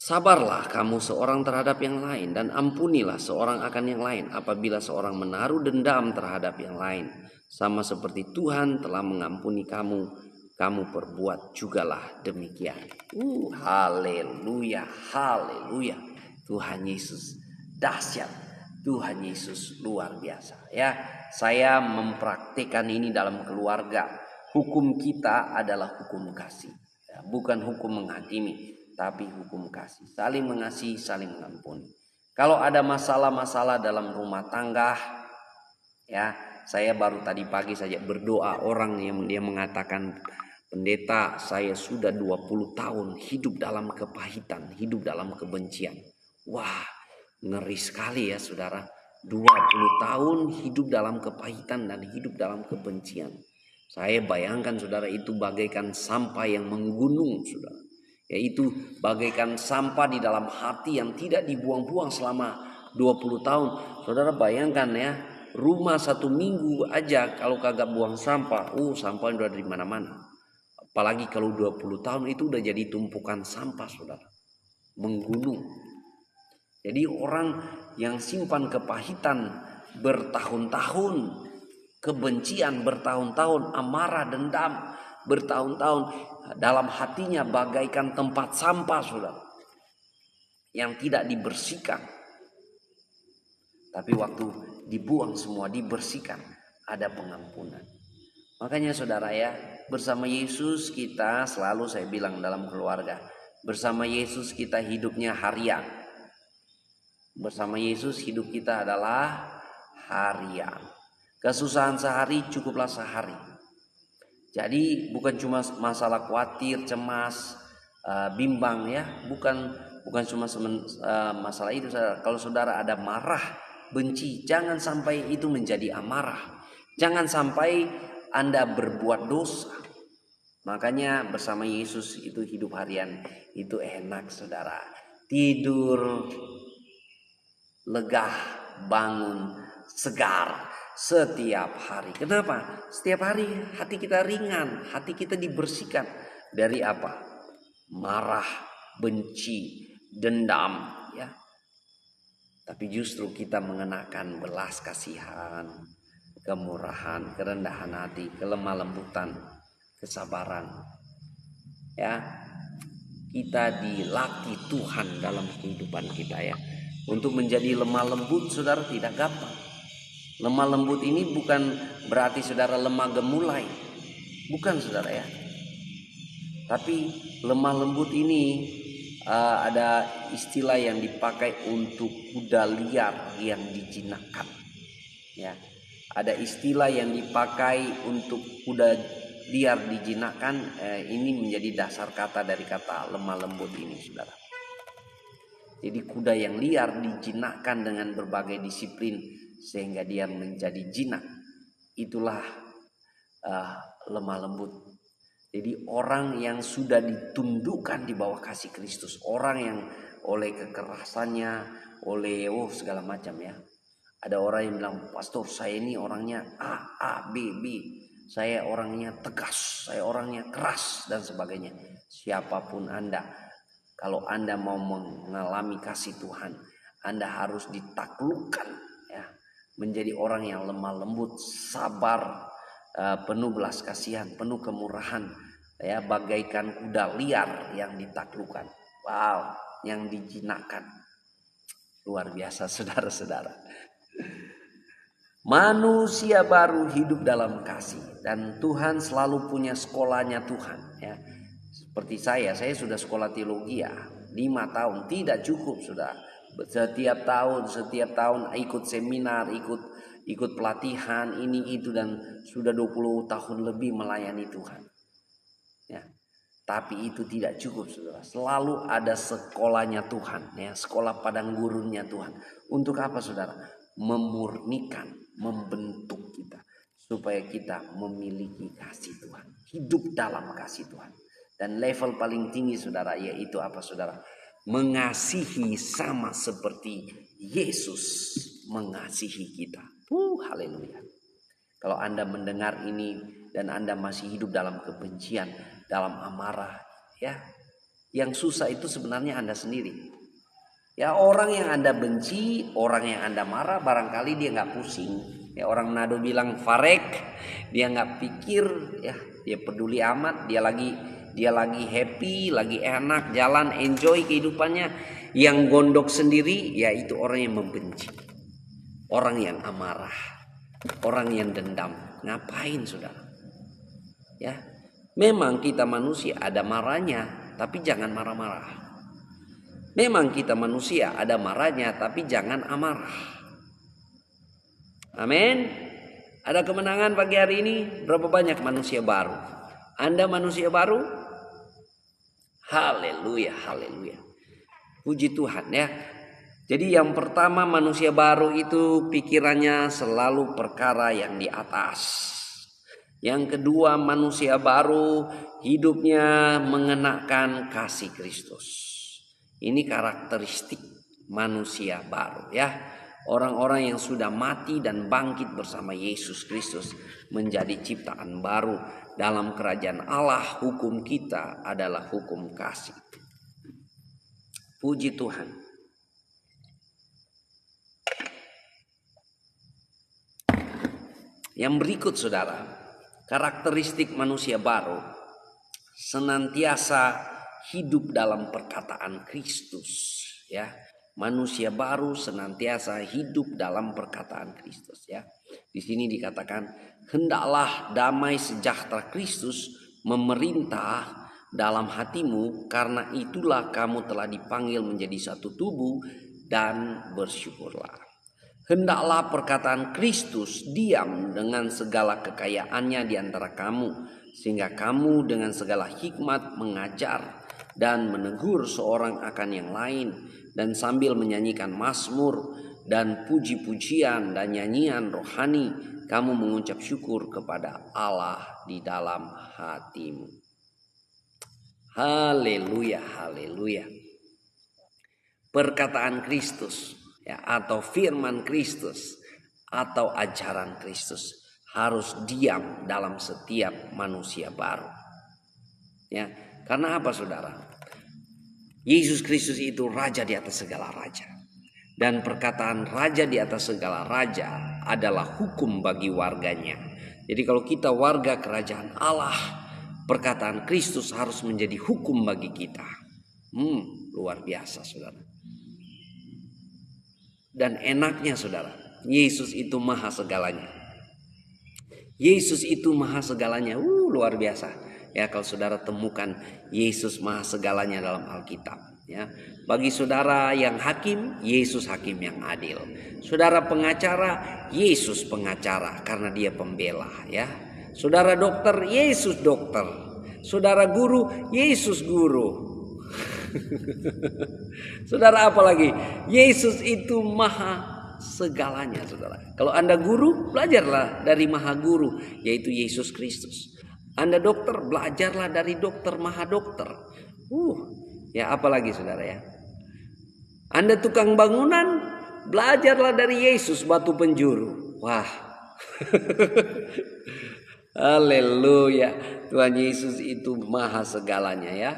Sabarlah kamu seorang terhadap yang lain, dan ampunilah seorang akan yang lain apabila seorang menaruh dendam terhadap yang lain. Sama seperti Tuhan telah mengampuni kamu, kamu perbuat jugalah demikian. Haleluya, haleluya. Tuhan Yesus dahsyat, Tuhan Yesus luar biasa. Ya, saya mempraktikkan ini dalam keluarga. Hukum kita adalah hukum kasih, ya, bukan hukum menghakimi, tapi hukum kasih. Saling mengasihi, saling mengampuni. Kalau ada masalah-masalah dalam rumah tangga, ya, saya baru tadi pagi saja berdoa orang yang dia mengatakan, pendeta, saya sudah 20 tahun hidup dalam kepahitan, hidup dalam kebencian. Wah, ngeri sekali ya saudara. 20 tahun hidup dalam kepahitan dan hidup dalam kebencian. Saya bayangkan saudara, itu bagaikan sampah yang menggunung, saudara. Yaitu bagaikan sampah di dalam hati yang tidak dibuang-buang selama 20 tahun. Saudara bayangkan ya, rumah 1 minggu aja kalau kagak buang sampah, sampah udah dari mana-mana. Apalagi kalau 20 tahun itu udah jadi tumpukan sampah, saudara. Menggunung. Jadi orang yang simpan kepahitan bertahun-tahun, kebencian bertahun-tahun, amarah, dendam bertahun-tahun dalam hatinya bagaikan tempat sampah, saudara, yang tidak dibersihkan. Tapi waktu dibuang semua, dibersihkan, ada pengampunan. Makanya saudara ya, bersama Yesus kita selalu, saya bilang dalam keluarga, bersama Yesus kita hidupnya harian. Bersama Yesus hidup kita adalah harian. Kesusahan sehari cukuplah sehari. Jadi bukan cuma masalah khawatir, cemas, bimbang ya, bukan cuma masalah itu. Kalau saudara ada marah, benci, jangan sampai itu menjadi amarah. Jangan sampai Anda berbuat dosa. Makanya bersama Yesus itu hidup harian itu enak, saudara. Tidur lega, bangun segar setiap hari. Kenapa? Setiap hari hati kita ringan, hati kita dibersihkan dari apa? Marah, benci, dendam, ya. Tapi justru kita mengenakan belas kasihan, kemurahan, kerendahan hati, kelemah lembutan, kesabaran. Ya. Kita dilatih Tuhan dalam kehidupan kita ya. Untuk menjadi lemah lembut, saudara, tidak gampang. Lemah lembut ini bukan berarti saudara lemah gemulai. Bukan, saudara ya. Tapi lemah lembut ini ada istilah yang dipakai untuk kuda liar yang dijinakkan. Ya. Ada istilah yang dipakai untuk kuda liar dijinakkan. Ini menjadi dasar kata dari kata lemah lembut ini, saudara. Jadi kuda yang liar dijinakkan dengan berbagai disiplin sehingga dia menjadi jinak. Itulah lemah lembut. Jadi orang yang sudah ditundukkan di bawah kasih Kristus, orang yang oleh kekerasannya, oleh segala macam ya. Ada orang yang bilang, pastor saya ini orangnya A, B. Saya orangnya tegas, saya orangnya keras dan sebagainya. Siapapun Anda, kalau Anda mau mengalami kasih Tuhan, Anda harus ditaklukkan ya, menjadi orang yang lemah lembut, sabar, penuh belas kasihan, penuh kemurahan ya, bagaikan kuda liar yang ditaklukkan. Wow, yang dijinakkan. Luar biasa saudara-saudara. Manusia baru hidup dalam kasih, dan Tuhan selalu punya sekolahnya Tuhan ya. Seperti saya sudah sekolah teologi ya, 5 tahun tidak cukup sudah. Setiap tahun ikut seminar, ikut pelatihan ini itu, dan sudah 20 tahun lebih melayani Tuhan. Ya. Tapi itu tidak cukup saudara. Selalu ada sekolahnya Tuhan ya, sekolah padang gurunnya Tuhan. Untuk apa saudara? Memurnikan, membentuk kita supaya kita memiliki kasih Tuhan, hidup dalam kasih Tuhan. Dan level paling tinggi saudara yaitu apa saudara? Mengasihi sama seperti Yesus mengasihi kita. Haleluya. Kalau Anda mendengar ini dan Anda masih hidup dalam kebencian, dalam amarah ya, yang susah itu sebenarnya Anda sendiri. Ya, orang yang Anda benci, orang yang Anda marah, barangkali dia nggak pusing. Ya, orang Manado bilang farek, dia nggak pikir, ya, dia peduli amat, dia lagi happy, lagi enak, jalan, enjoy kehidupannya. Yang gondok sendiri, ya itu orang yang membenci, orang yang amarah, orang yang dendam. Ngapain saudara? Ya, memang kita manusia ada marahnya, tapi jangan marah-marah. Memang kita manusia ada marahnya, tapi jangan amarah. Amin. Ada kemenangan pagi hari ini. Berapa banyak manusia baru? Anda manusia baru? Haleluya, haleluya. Puji Tuhan ya. Jadi yang pertama, manusia baru itu pikirannya selalu perkara yang di atas. Yang kedua, manusia baru hidupnya mengenakan kasih Kristus. Ini karakteristik manusia baru ya. Orang-orang yang sudah mati dan bangkit bersama Yesus Kristus menjadi ciptaan baru. Dalam kerajaan Allah, hukum kita adalah hukum kasih. Puji Tuhan. Yang berikut saudara, karakteristik manusia baru senantiasa hidup dalam perkataan Kristus ya. Manusia baru senantiasa hidup dalam perkataan Kristus ya. Di sini dikatakan, hendaklah damai sejahtera Kristus memerintah dalam hatimu, karena itulah kamu telah dipanggil menjadi satu tubuh, dan bersyukurlah. Hendaklah perkataan Kristus diam dengan segala kekayaannya di antara kamu, sehingga kamu dengan segala hikmat mengajar dan menegur seorang akan yang lain, dan sambil menyanyikan mazmur dan puji-pujian dan nyanyian rohani, kamu mengucap syukur kepada Allah di dalam hatimu. Haleluya, haleluya. Perkataan Kristus ya, atau firman Kristus atau ajaran Kristus harus diam dalam setiap manusia baru. Ya, karena apa saudara? Yesus Kristus itu raja di atas segala raja. Dan perkataan raja di atas segala raja adalah hukum bagi warganya. Jadi kalau kita warga kerajaan Allah, perkataan Kristus harus menjadi hukum bagi kita. Luar biasa saudara. Dan enaknya saudara, Yesus itu maha segalanya. Yesus itu maha segalanya. Luar biasa. Ya, kalau saudara temukan Yesus maha segalanya dalam Alkitab ya. Bagi saudara yang hakim, Yesus hakim yang adil. Saudara pengacara, Yesus pengacara karena dia pembela ya. Saudara dokter, Yesus dokter. Saudara guru, Yesus guru. Saudara apa lagi? Yesus itu maha segalanya saudara. Kalau Anda guru, belajarlah dari maha guru, yaitu Yesus Kristus. Anda dokter, belajarlah dari dokter maha dokter. Ya apalagi saudara ya. Anda tukang bangunan, belajarlah dari Yesus batu penjuru. Wah. Haleluya. Tuhan Yesus itu maha segalanya ya.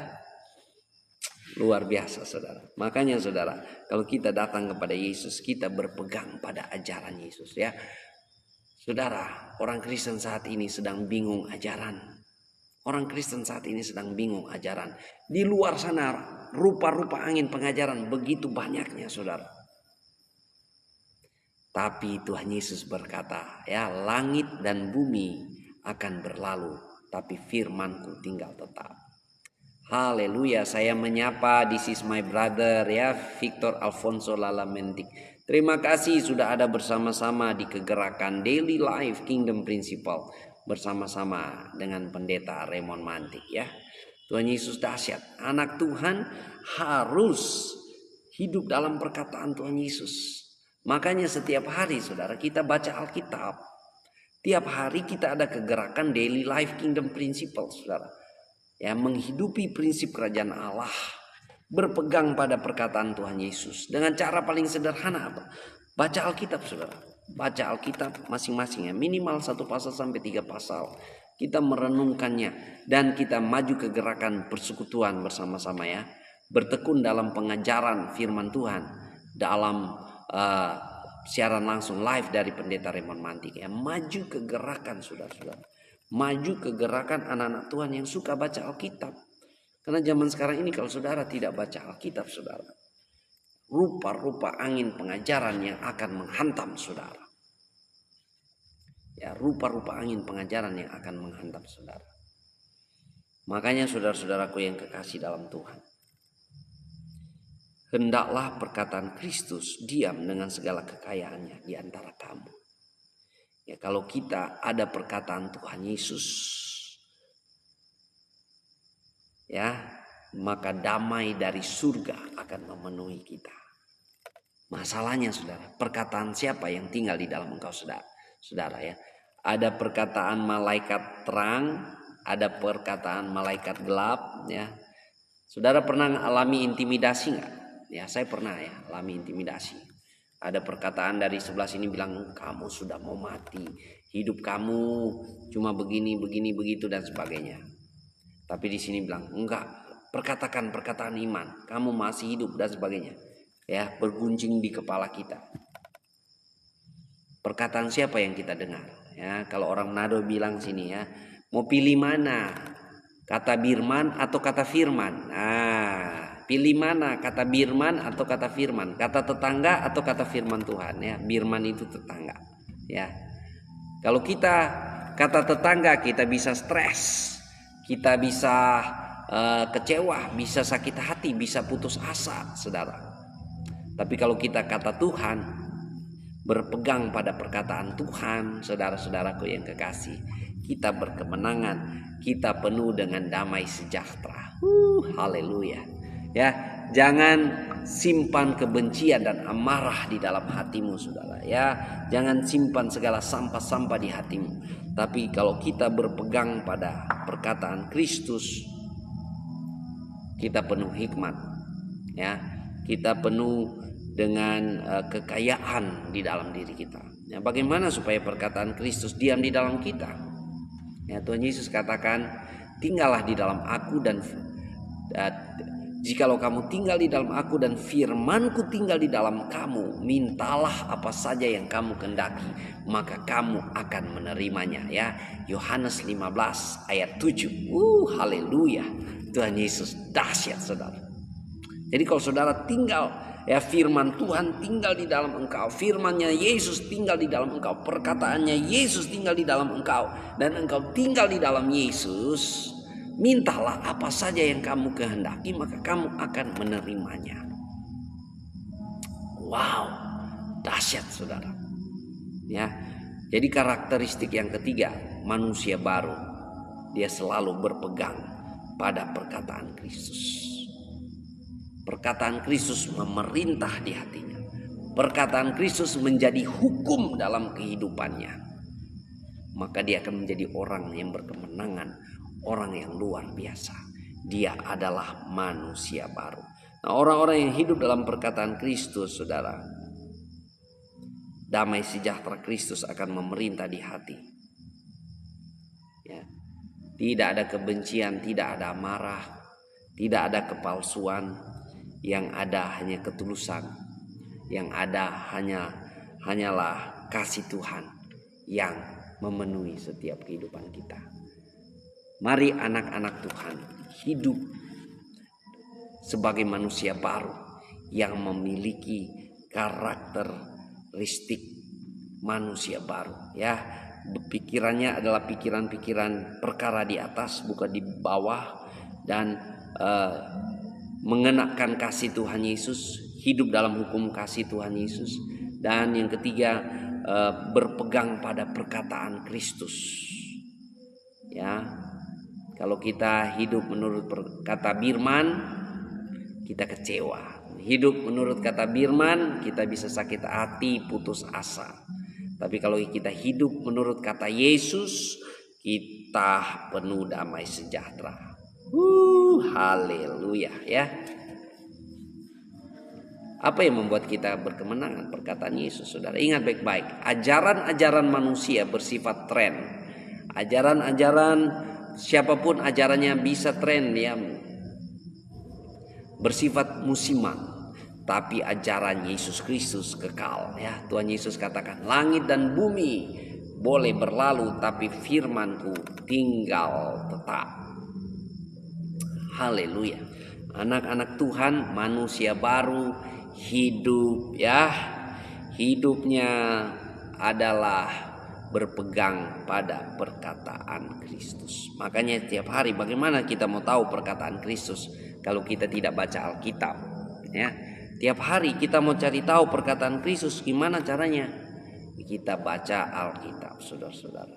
Luar biasa saudara. Makanya saudara, kalau kita datang kepada Yesus, kita berpegang pada ajaran Yesus ya. Saudara, orang Kristen saat ini sedang bingung ajaran. Orang Kristen saat ini sedang bingung ajaran. Di luar sana rupa-rupa angin pengajaran begitu banyaknya saudara. Tapi Tuhan Yesus berkata, ya, langit dan bumi akan berlalu, tapi firman-Ku tinggal tetap. Haleluya, saya menyapa, this is my brother ya, Victor Alfonso Lalamentik. Terima kasih sudah ada bersama-sama di kegerakan Daily Life Kingdom Principle bersama-sama dengan pendeta Raymond Mantik ya. Tuhan Yesus dahsyat. Anak Tuhan harus hidup dalam perkataan Tuhan Yesus. Makanya setiap hari saudara kita baca Alkitab. Tiap hari kita ada kegerakan Daily Life Kingdom Principle saudara. Ya, menghidupi prinsip kerajaan Allah, berpegang pada perkataan Tuhan Yesus dengan cara paling sederhana apa? Baca Alkitab saudara. Baca Alkitab masing-masing ya, minimal 1 pasal sampai 3 pasal. Kita merenungkannya dan kita maju ke gerakan persekutuan bersama-sama ya. Bertekun dalam pengajaran firman Tuhan dalam siaran langsung live dari pendeta Raymond Mantik ya. Maju ke gerakan saudara-saudara. Maju ke gerakan anak-anak Tuhan yang suka baca Alkitab. Karena zaman sekarang ini kalau saudara tidak baca Alkitab saudara, rupa-rupa angin pengajaran yang akan menghantam saudara. Ya, rupa-rupa angin pengajaran yang akan menghantam saudara. Makanya saudara-saudaraku yang kekasih dalam Tuhan, hendaklah perkataan Kristus diam dengan segala kekayaannya di antara kamu. Ya, kalau kita ada perkataan Tuhan Yesus, ya, maka damai dari surga akan memenuhi kita. Masalahnya saudara, perkataan siapa yang tinggal di dalam engkau saudara? Saudara ya, ada perkataan malaikat terang, ada perkataan malaikat gelap ya. Saudara pernah alami intimidasi enggak? Ya, saya pernah ya, alami intimidasi. Ada perkataan dari sebelah sini bilang kamu sudah mau mati, hidup kamu cuma begini begitu dan sebagainya. Tapi di sini bilang enggak, perkatakan perkataan iman, kamu masih hidup dan sebagainya. Ya, berguncing di kepala kita. Perkataan siapa yang kita dengar? Ya, kalau orang Manado bilang sini ya, mau pilih mana? Kata Birman atau kata Firman? Pilih mana, kata Birman atau kata Firman, kata tetangga atau kata firman Tuhan ya. Birman itu tetangga ya. Kalau kita kata tetangga, kita bisa stres, kita bisa kecewa, bisa sakit hati, bisa putus asa saudara. Tapi kalau kita kata Tuhan, berpegang pada perkataan Tuhan, saudara-saudaraku yang kekasih, kita berkemenangan, kita penuh dengan damai sejahtera. Haleluya. Ya, jangan simpan kebencian dan amarah di dalam hatimu saudara ya. Jangan simpan segala sampah-sampah di hatimu. Tapi kalau kita berpegang pada perkataan Kristus, kita penuh hikmat ya. Kita penuh dengan kekayaan di dalam diri kita. Ya, bagaimana supaya perkataan Kristus diam di dalam kita? Ya, Tuhan Yesus katakan, tinggallah di dalam aku dan jikalau kamu tinggal di dalam aku dan firman-Ku tinggal di dalam kamu, mintalah apa saja yang kamu kehendaki, maka kamu akan menerimanya ya. Yohanes 15 ayat 7. Haleluya. Tuhan Yesus dahsyat saudara. Jadi kalau saudara tinggal ya, firman Tuhan tinggal di dalam engkau, firman-Nya Yesus tinggal di dalam engkau, perkataannya Yesus tinggal di dalam engkau, dan engkau tinggal di dalam Yesus, mintalah apa saja yang kamu kehendaki, maka kamu akan menerimanya. Wow, dahsyat saudara. Ya, jadi karakteristik yang ketiga, manusia baru, dia selalu berpegang pada perkataan Kristus. Perkataan Kristus memerintah di hatinya. Perkataan Kristus menjadi hukum dalam kehidupannya. Maka dia akan menjadi orang yang berkemenangan, orang yang luar biasa. Dia adalah manusia baru. Nah, orang-orang yang hidup dalam perkataan Kristus, saudara, damai sejahtera Kristus akan memerintah di hati. Ya. Tidak ada kebencian, tidak ada amarah, tidak ada kepalsuan, yang ada hanya ketulusan, yang ada hanyalah kasih Tuhan yang memenuhi setiap kehidupan kita. Mari anak-anak Tuhan hidup sebagai manusia baru yang memiliki karakteristik manusia baru, ya. Pikirannya adalah pikiran-pikiran perkara di atas, bukan di bawah, dan mengenakan kasih Tuhan Yesus, hidup dalam hukum kasih Tuhan Yesus. Dan yang ketiga, berpegang pada perkataan Kristus. Ya, kalau kita hidup menurut kata firman, kita kecewa. Hidup menurut kata firman, kita bisa sakit hati, putus asa. Tapi kalau kita hidup menurut kata Yesus, kita penuh damai sejahtera. Haleluya, ya. Apa yang membuat kita berkemenangan? Perkataan Yesus, saudara. Ingat baik-baik, ajaran-ajaran manusia bersifat tren. Ajaran-ajaran siapapun ajarannya bisa tren, ya, bersifat musiman. Tapi ajaran Yesus Kristus kekal, ya. Tuhan Yesus katakan, langit dan bumi boleh berlalu, tapi firman-Ku tinggal tetap. Haleluya. Anak-anak Tuhan, manusia baru hidup, ya. Hidupnya adalah berpegang pada perkataan Kristus. Makanya tiap hari bagaimana kita mau tahu perkataan Kristus kalau kita tidak baca Alkitab, ya. Tiap hari kita mau cari tahu perkataan Kristus, gimana caranya? Kita baca Alkitab, saudara-saudara.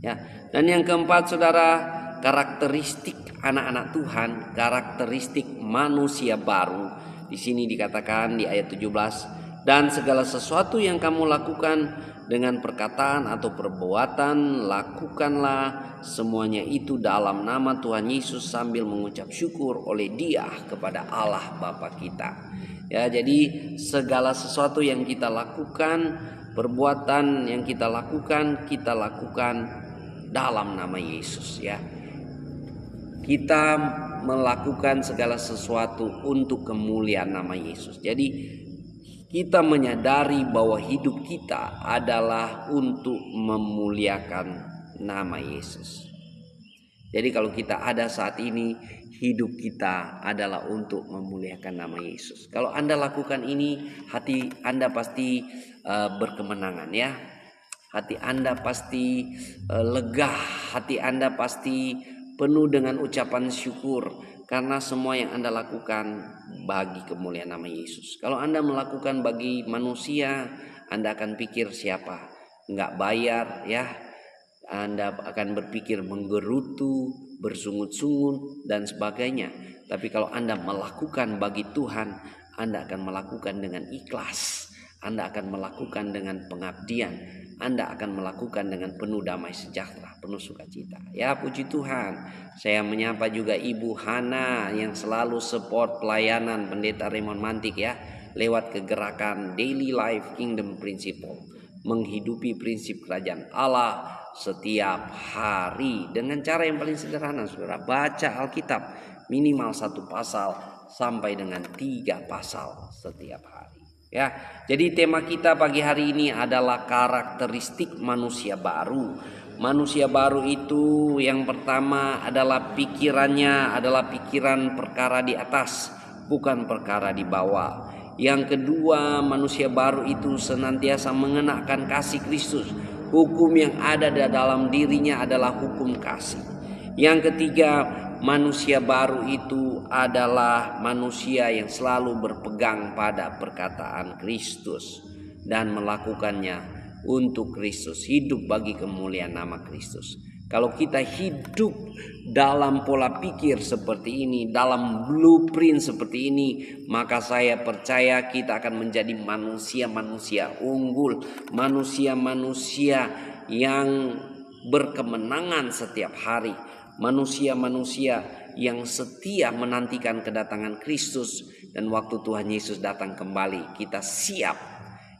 Ya, dan yang keempat, saudara, karakteristik anak-anak Tuhan, karakteristik manusia baru. Di sini dikatakan di ayat 17, dan segala sesuatu yang kamu lakukan dengan perkataan atau perbuatan, lakukanlah semuanya itu dalam nama Tuhan Yesus sambil mengucap syukur oleh Dia kepada Allah Bapa kita. Ya, jadi segala sesuatu yang kita lakukan, perbuatan yang kita lakukan dalam nama Yesus, ya. Kita melakukan segala sesuatu untuk kemuliaan nama Yesus. Jadi kita menyadari bahwa hidup kita adalah untuk memuliakan nama Yesus. Jadi kalau kita ada saat ini, hidup kita adalah untuk memuliakan nama Yesus. Kalau Anda lakukan ini, hati Anda pasti berkemenangan, ya. Hati Anda pasti lega, hati Anda pasti penuh dengan ucapan syukur. Karena semua yang Anda lakukan bagi kemuliaan nama Yesus. Kalau Anda melakukan bagi manusia, Anda akan pikir siapa? Nggak bayar, ya. Anda akan berpikir menggerutu, bersungut-sungut, dan sebagainya. Tapi kalau Anda melakukan bagi Tuhan, Anda akan melakukan dengan ikhlas. Anda akan melakukan dengan pengabdian. Anda akan melakukan dengan penuh damai sejahtera, penuh sukacita. Ya, puji Tuhan. Saya menyapa juga Ibu Hana yang selalu support pelayanan Pendeta Raymond Mantik, ya, lewat kegerakan Daily Life Kingdom Principle, menghidupi prinsip kerajaan Allah setiap hari dengan cara yang paling sederhana, saudara. Baca Alkitab minimal 1 pasal sampai dengan 3 pasal setiap hari. Ya, jadi tema kita pagi hari ini adalah karakteristik manusia baru. Manusia baru itu yang pertama adalah pikirannya adalah pikiran perkara di atas, bukan perkara di bawah. Yang kedua, manusia baru itu senantiasa mengenakan kasih Kristus. Hukum yang ada di dalam dirinya adalah hukum kasih. Yang ketiga, manusia baru itu adalah manusia yang selalu berpegang pada perkataan Kristus dan melakukannya untuk Kristus, hidup bagi kemuliaan nama Kristus. Kalau kita hidup dalam pola pikir seperti ini, dalam blueprint seperti ini, maka saya percaya kita akan menjadi manusia-manusia unggul, manusia-manusia yang berkemenangan setiap hari, manusia-manusia yang setia menantikan kedatangan Kristus, dan waktu Tuhan Yesus datang kembali kita siap,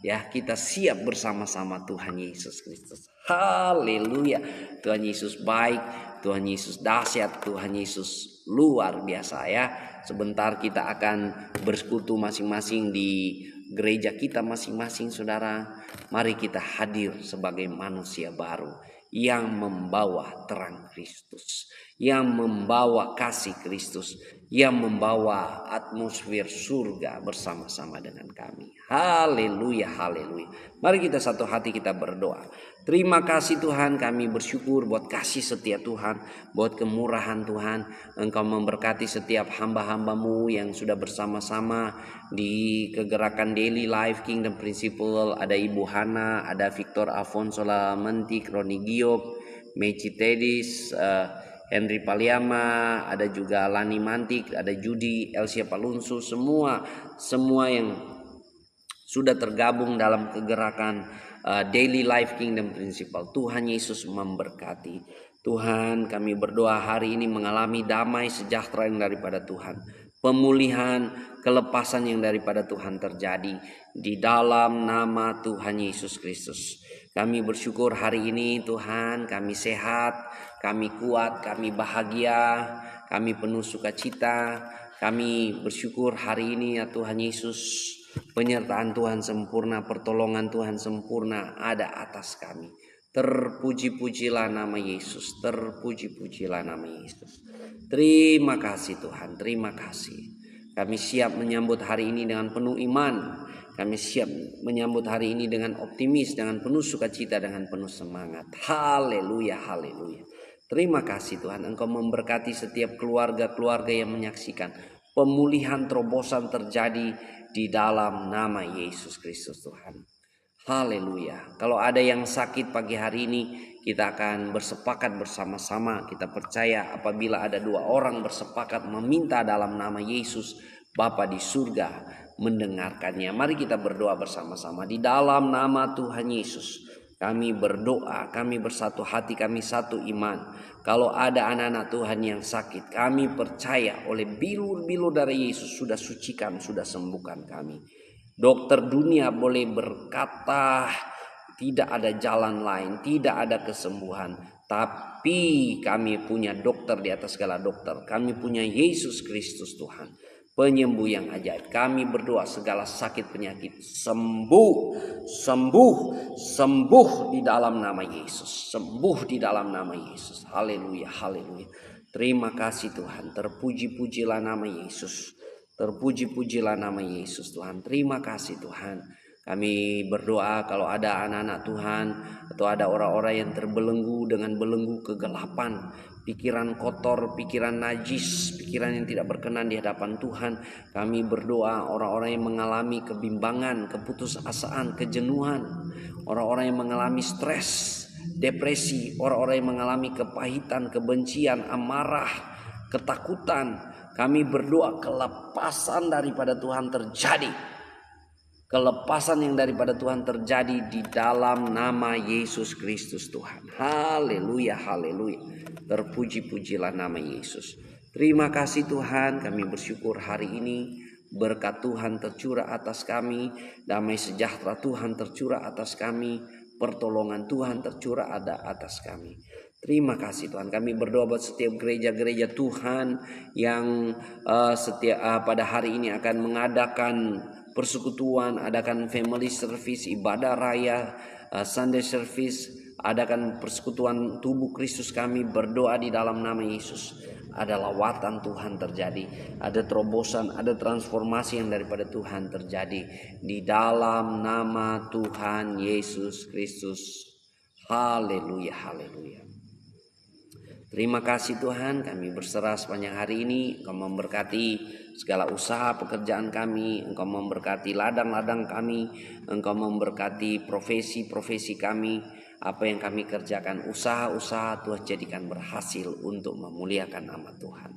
ya, kita siap bersama-sama Tuhan Yesus Kristus. Haleluya. Tuhan Yesus baik, Tuhan Yesus dahsyat, Tuhan Yesus luar biasa ya. Sebentar kita akan bersekutu masing-masing di gereja kita masing-masing, saudara. Mari kita hadir sebagai manusia baru yang membawa terang Kristus, yang membawa kasih Kristus, yang membawa atmosfer surga bersama-sama dengan kami. Haleluya, haleluya. Mari kita satu hati kita berdoa. Terima kasih Tuhan, kami bersyukur buat kasih setia Tuhan, buat kemurahan Tuhan. Engkau memberkati setiap hamba-hambamu yang sudah bersama-sama di kegerakan Daily Life Kingdom Principle. Ada Ibu Hana, ada Victor Afonso Lamentik, Roni Giop, Meci Tedis, Henry Paliama, ada juga Lani Mantik, ada Judi, Elsia Palunsu, semua yang sudah tergabung dalam kegerakan Daily Life Kingdom Principle. Tuhan Yesus memberkati. Tuhan, kami berdoa hari ini mengalami damai sejahtera yang daripada Tuhan, pemulihan, kelepasan yang daripada Tuhan terjadi di dalam nama Tuhan Yesus Kristus. Kami bersyukur hari ini Tuhan, kami sehat, kami kuat, kami bahagia, kami penuh sukacita. Kami bersyukur hari ini ya Tuhan Yesus, penyertaan Tuhan sempurna, pertolongan Tuhan sempurna ada atas kami. Terpuji-pujilah nama Yesus, terpuji-pujilah nama Yesus. Terima kasih Tuhan, terima kasih. Kami siap menyambut hari ini dengan penuh iman. Kami siap menyambut hari ini dengan optimis, dengan penuh sukacita, dengan penuh semangat. Haleluya, haleluya. Terima kasih Tuhan, Engkau memberkati setiap keluarga-keluarga yang menyaksikan. Pemulihan terobosan terjadi di dalam nama Yesus Kristus Tuhan. Haleluya. Kalau ada yang sakit pagi hari ini, kita akan bersepakat bersama-sama. Kita percaya apabila ada 2 orang bersepakat meminta dalam nama Yesus, Bapa di surga mendengarkannya. Mari kita berdoa bersama-sama di dalam nama Tuhan Yesus. Kami berdoa, kami bersatu hati, kami satu iman. Kalau ada anak-anak Tuhan yang sakit, kami percaya oleh bilur-bilur dari Yesus sudah sucikan, sudah sembuhkan kami. Dokter dunia boleh berkata tidak ada jalan lain, tidak ada kesembuhan. Tapi kami punya dokter di atas segala dokter. Kami punya Yesus Kristus Tuhan, penyembuh yang ajaib. Kami berdoa segala sakit penyakit sembuh, sembuh, sembuh di dalam nama Yesus. Sembuh di dalam nama Yesus. Haleluya, haleluya. Terima kasih Tuhan. Terpuji-pujilah nama Yesus. Terpuji-pujilah nama Yesus Tuhan. Terima kasih Tuhan. Kami berdoa kalau ada anak-anak Tuhan atau ada orang-orang yang terbelenggu dengan belenggu kegelapan, pikiran kotor, pikiran najis, pikiran yang tidak berkenan di hadapan Tuhan. Kami berdoa orang-orang yang mengalami kebimbangan, keputusasaan, kejenuhan, orang-orang yang mengalami stres, depresi, orang-orang yang mengalami kepahitan, kebencian, amarah, ketakutan. Kami berdoa kelepasan daripada Tuhan terjadi. Kelepasan yang daripada Tuhan terjadi di dalam nama Yesus Kristus Tuhan. Haleluya, haleluya. Terpuji-pujilah nama Yesus. Terima kasih Tuhan, kami bersyukur hari ini berkat Tuhan tercurah atas kami, damai sejahtera Tuhan tercurah atas kami, pertolongan Tuhan tercurah ada atas kami. Terima kasih Tuhan. Kami berdoa buat setiap gereja-gereja Tuhan yang pada hari ini akan mengadakan persekutuan, adakan family service, ibadah raya, Sunday service, adakan persekutuan tubuh Kristus. Kami berdoa di dalam nama Yesus. Ada lawatan Tuhan terjadi, ada terobosan, ada transformasi yang daripada Tuhan terjadi di dalam nama Tuhan Yesus Kristus. Haleluya, haleluya. Terima kasih Tuhan, kami berserah sepanjang hari ini. Engkau memberkati segala usaha pekerjaan kami, Engkau memberkati ladang-ladang kami, Engkau memberkati profesi-profesi kami. Apa yang kami kerjakan, usaha-usaha Tuhan jadikan berhasil untuk memuliakan nama Tuhan.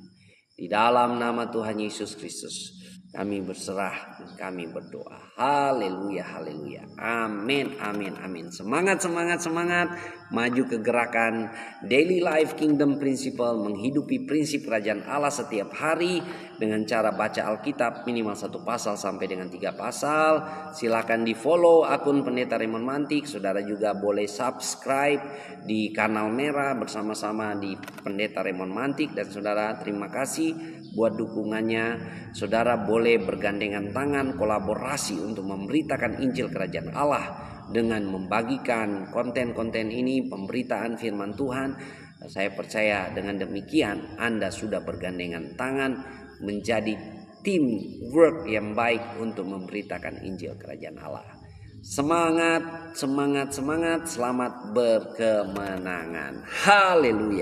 Di dalam nama Tuhan Yesus Kristus, Kami berserah, kami berdoa. Haleluya, haleluya. Amin, amin, amin. Semangat, semangat, semangat. Maju ke gerakan Daily Life Kingdom Principle. Menghidupi prinsip kerajaan Allah setiap hari. Dengan cara baca Alkitab minimal 1 pasal sampai dengan 3 pasal. Silakan di follow akun Pendeta Raymond Mantik. Saudara juga boleh subscribe di kanal merah bersama-sama di Pendeta Raymond Mantik. Dan saudara, terima kasih buat dukungannya. Saudara boleh bergandengan tangan kolaborasi untuk memberitakan Injil Kerajaan Allah dengan membagikan konten-konten ini, pemberitaan firman Tuhan. Saya percaya dengan demikian Anda sudah bergandengan tangan menjadi tim work yang baik untuk memberitakan Injil Kerajaan Allah. Semangat, semangat, semangat. Selamat berkemenangan. Haleluya.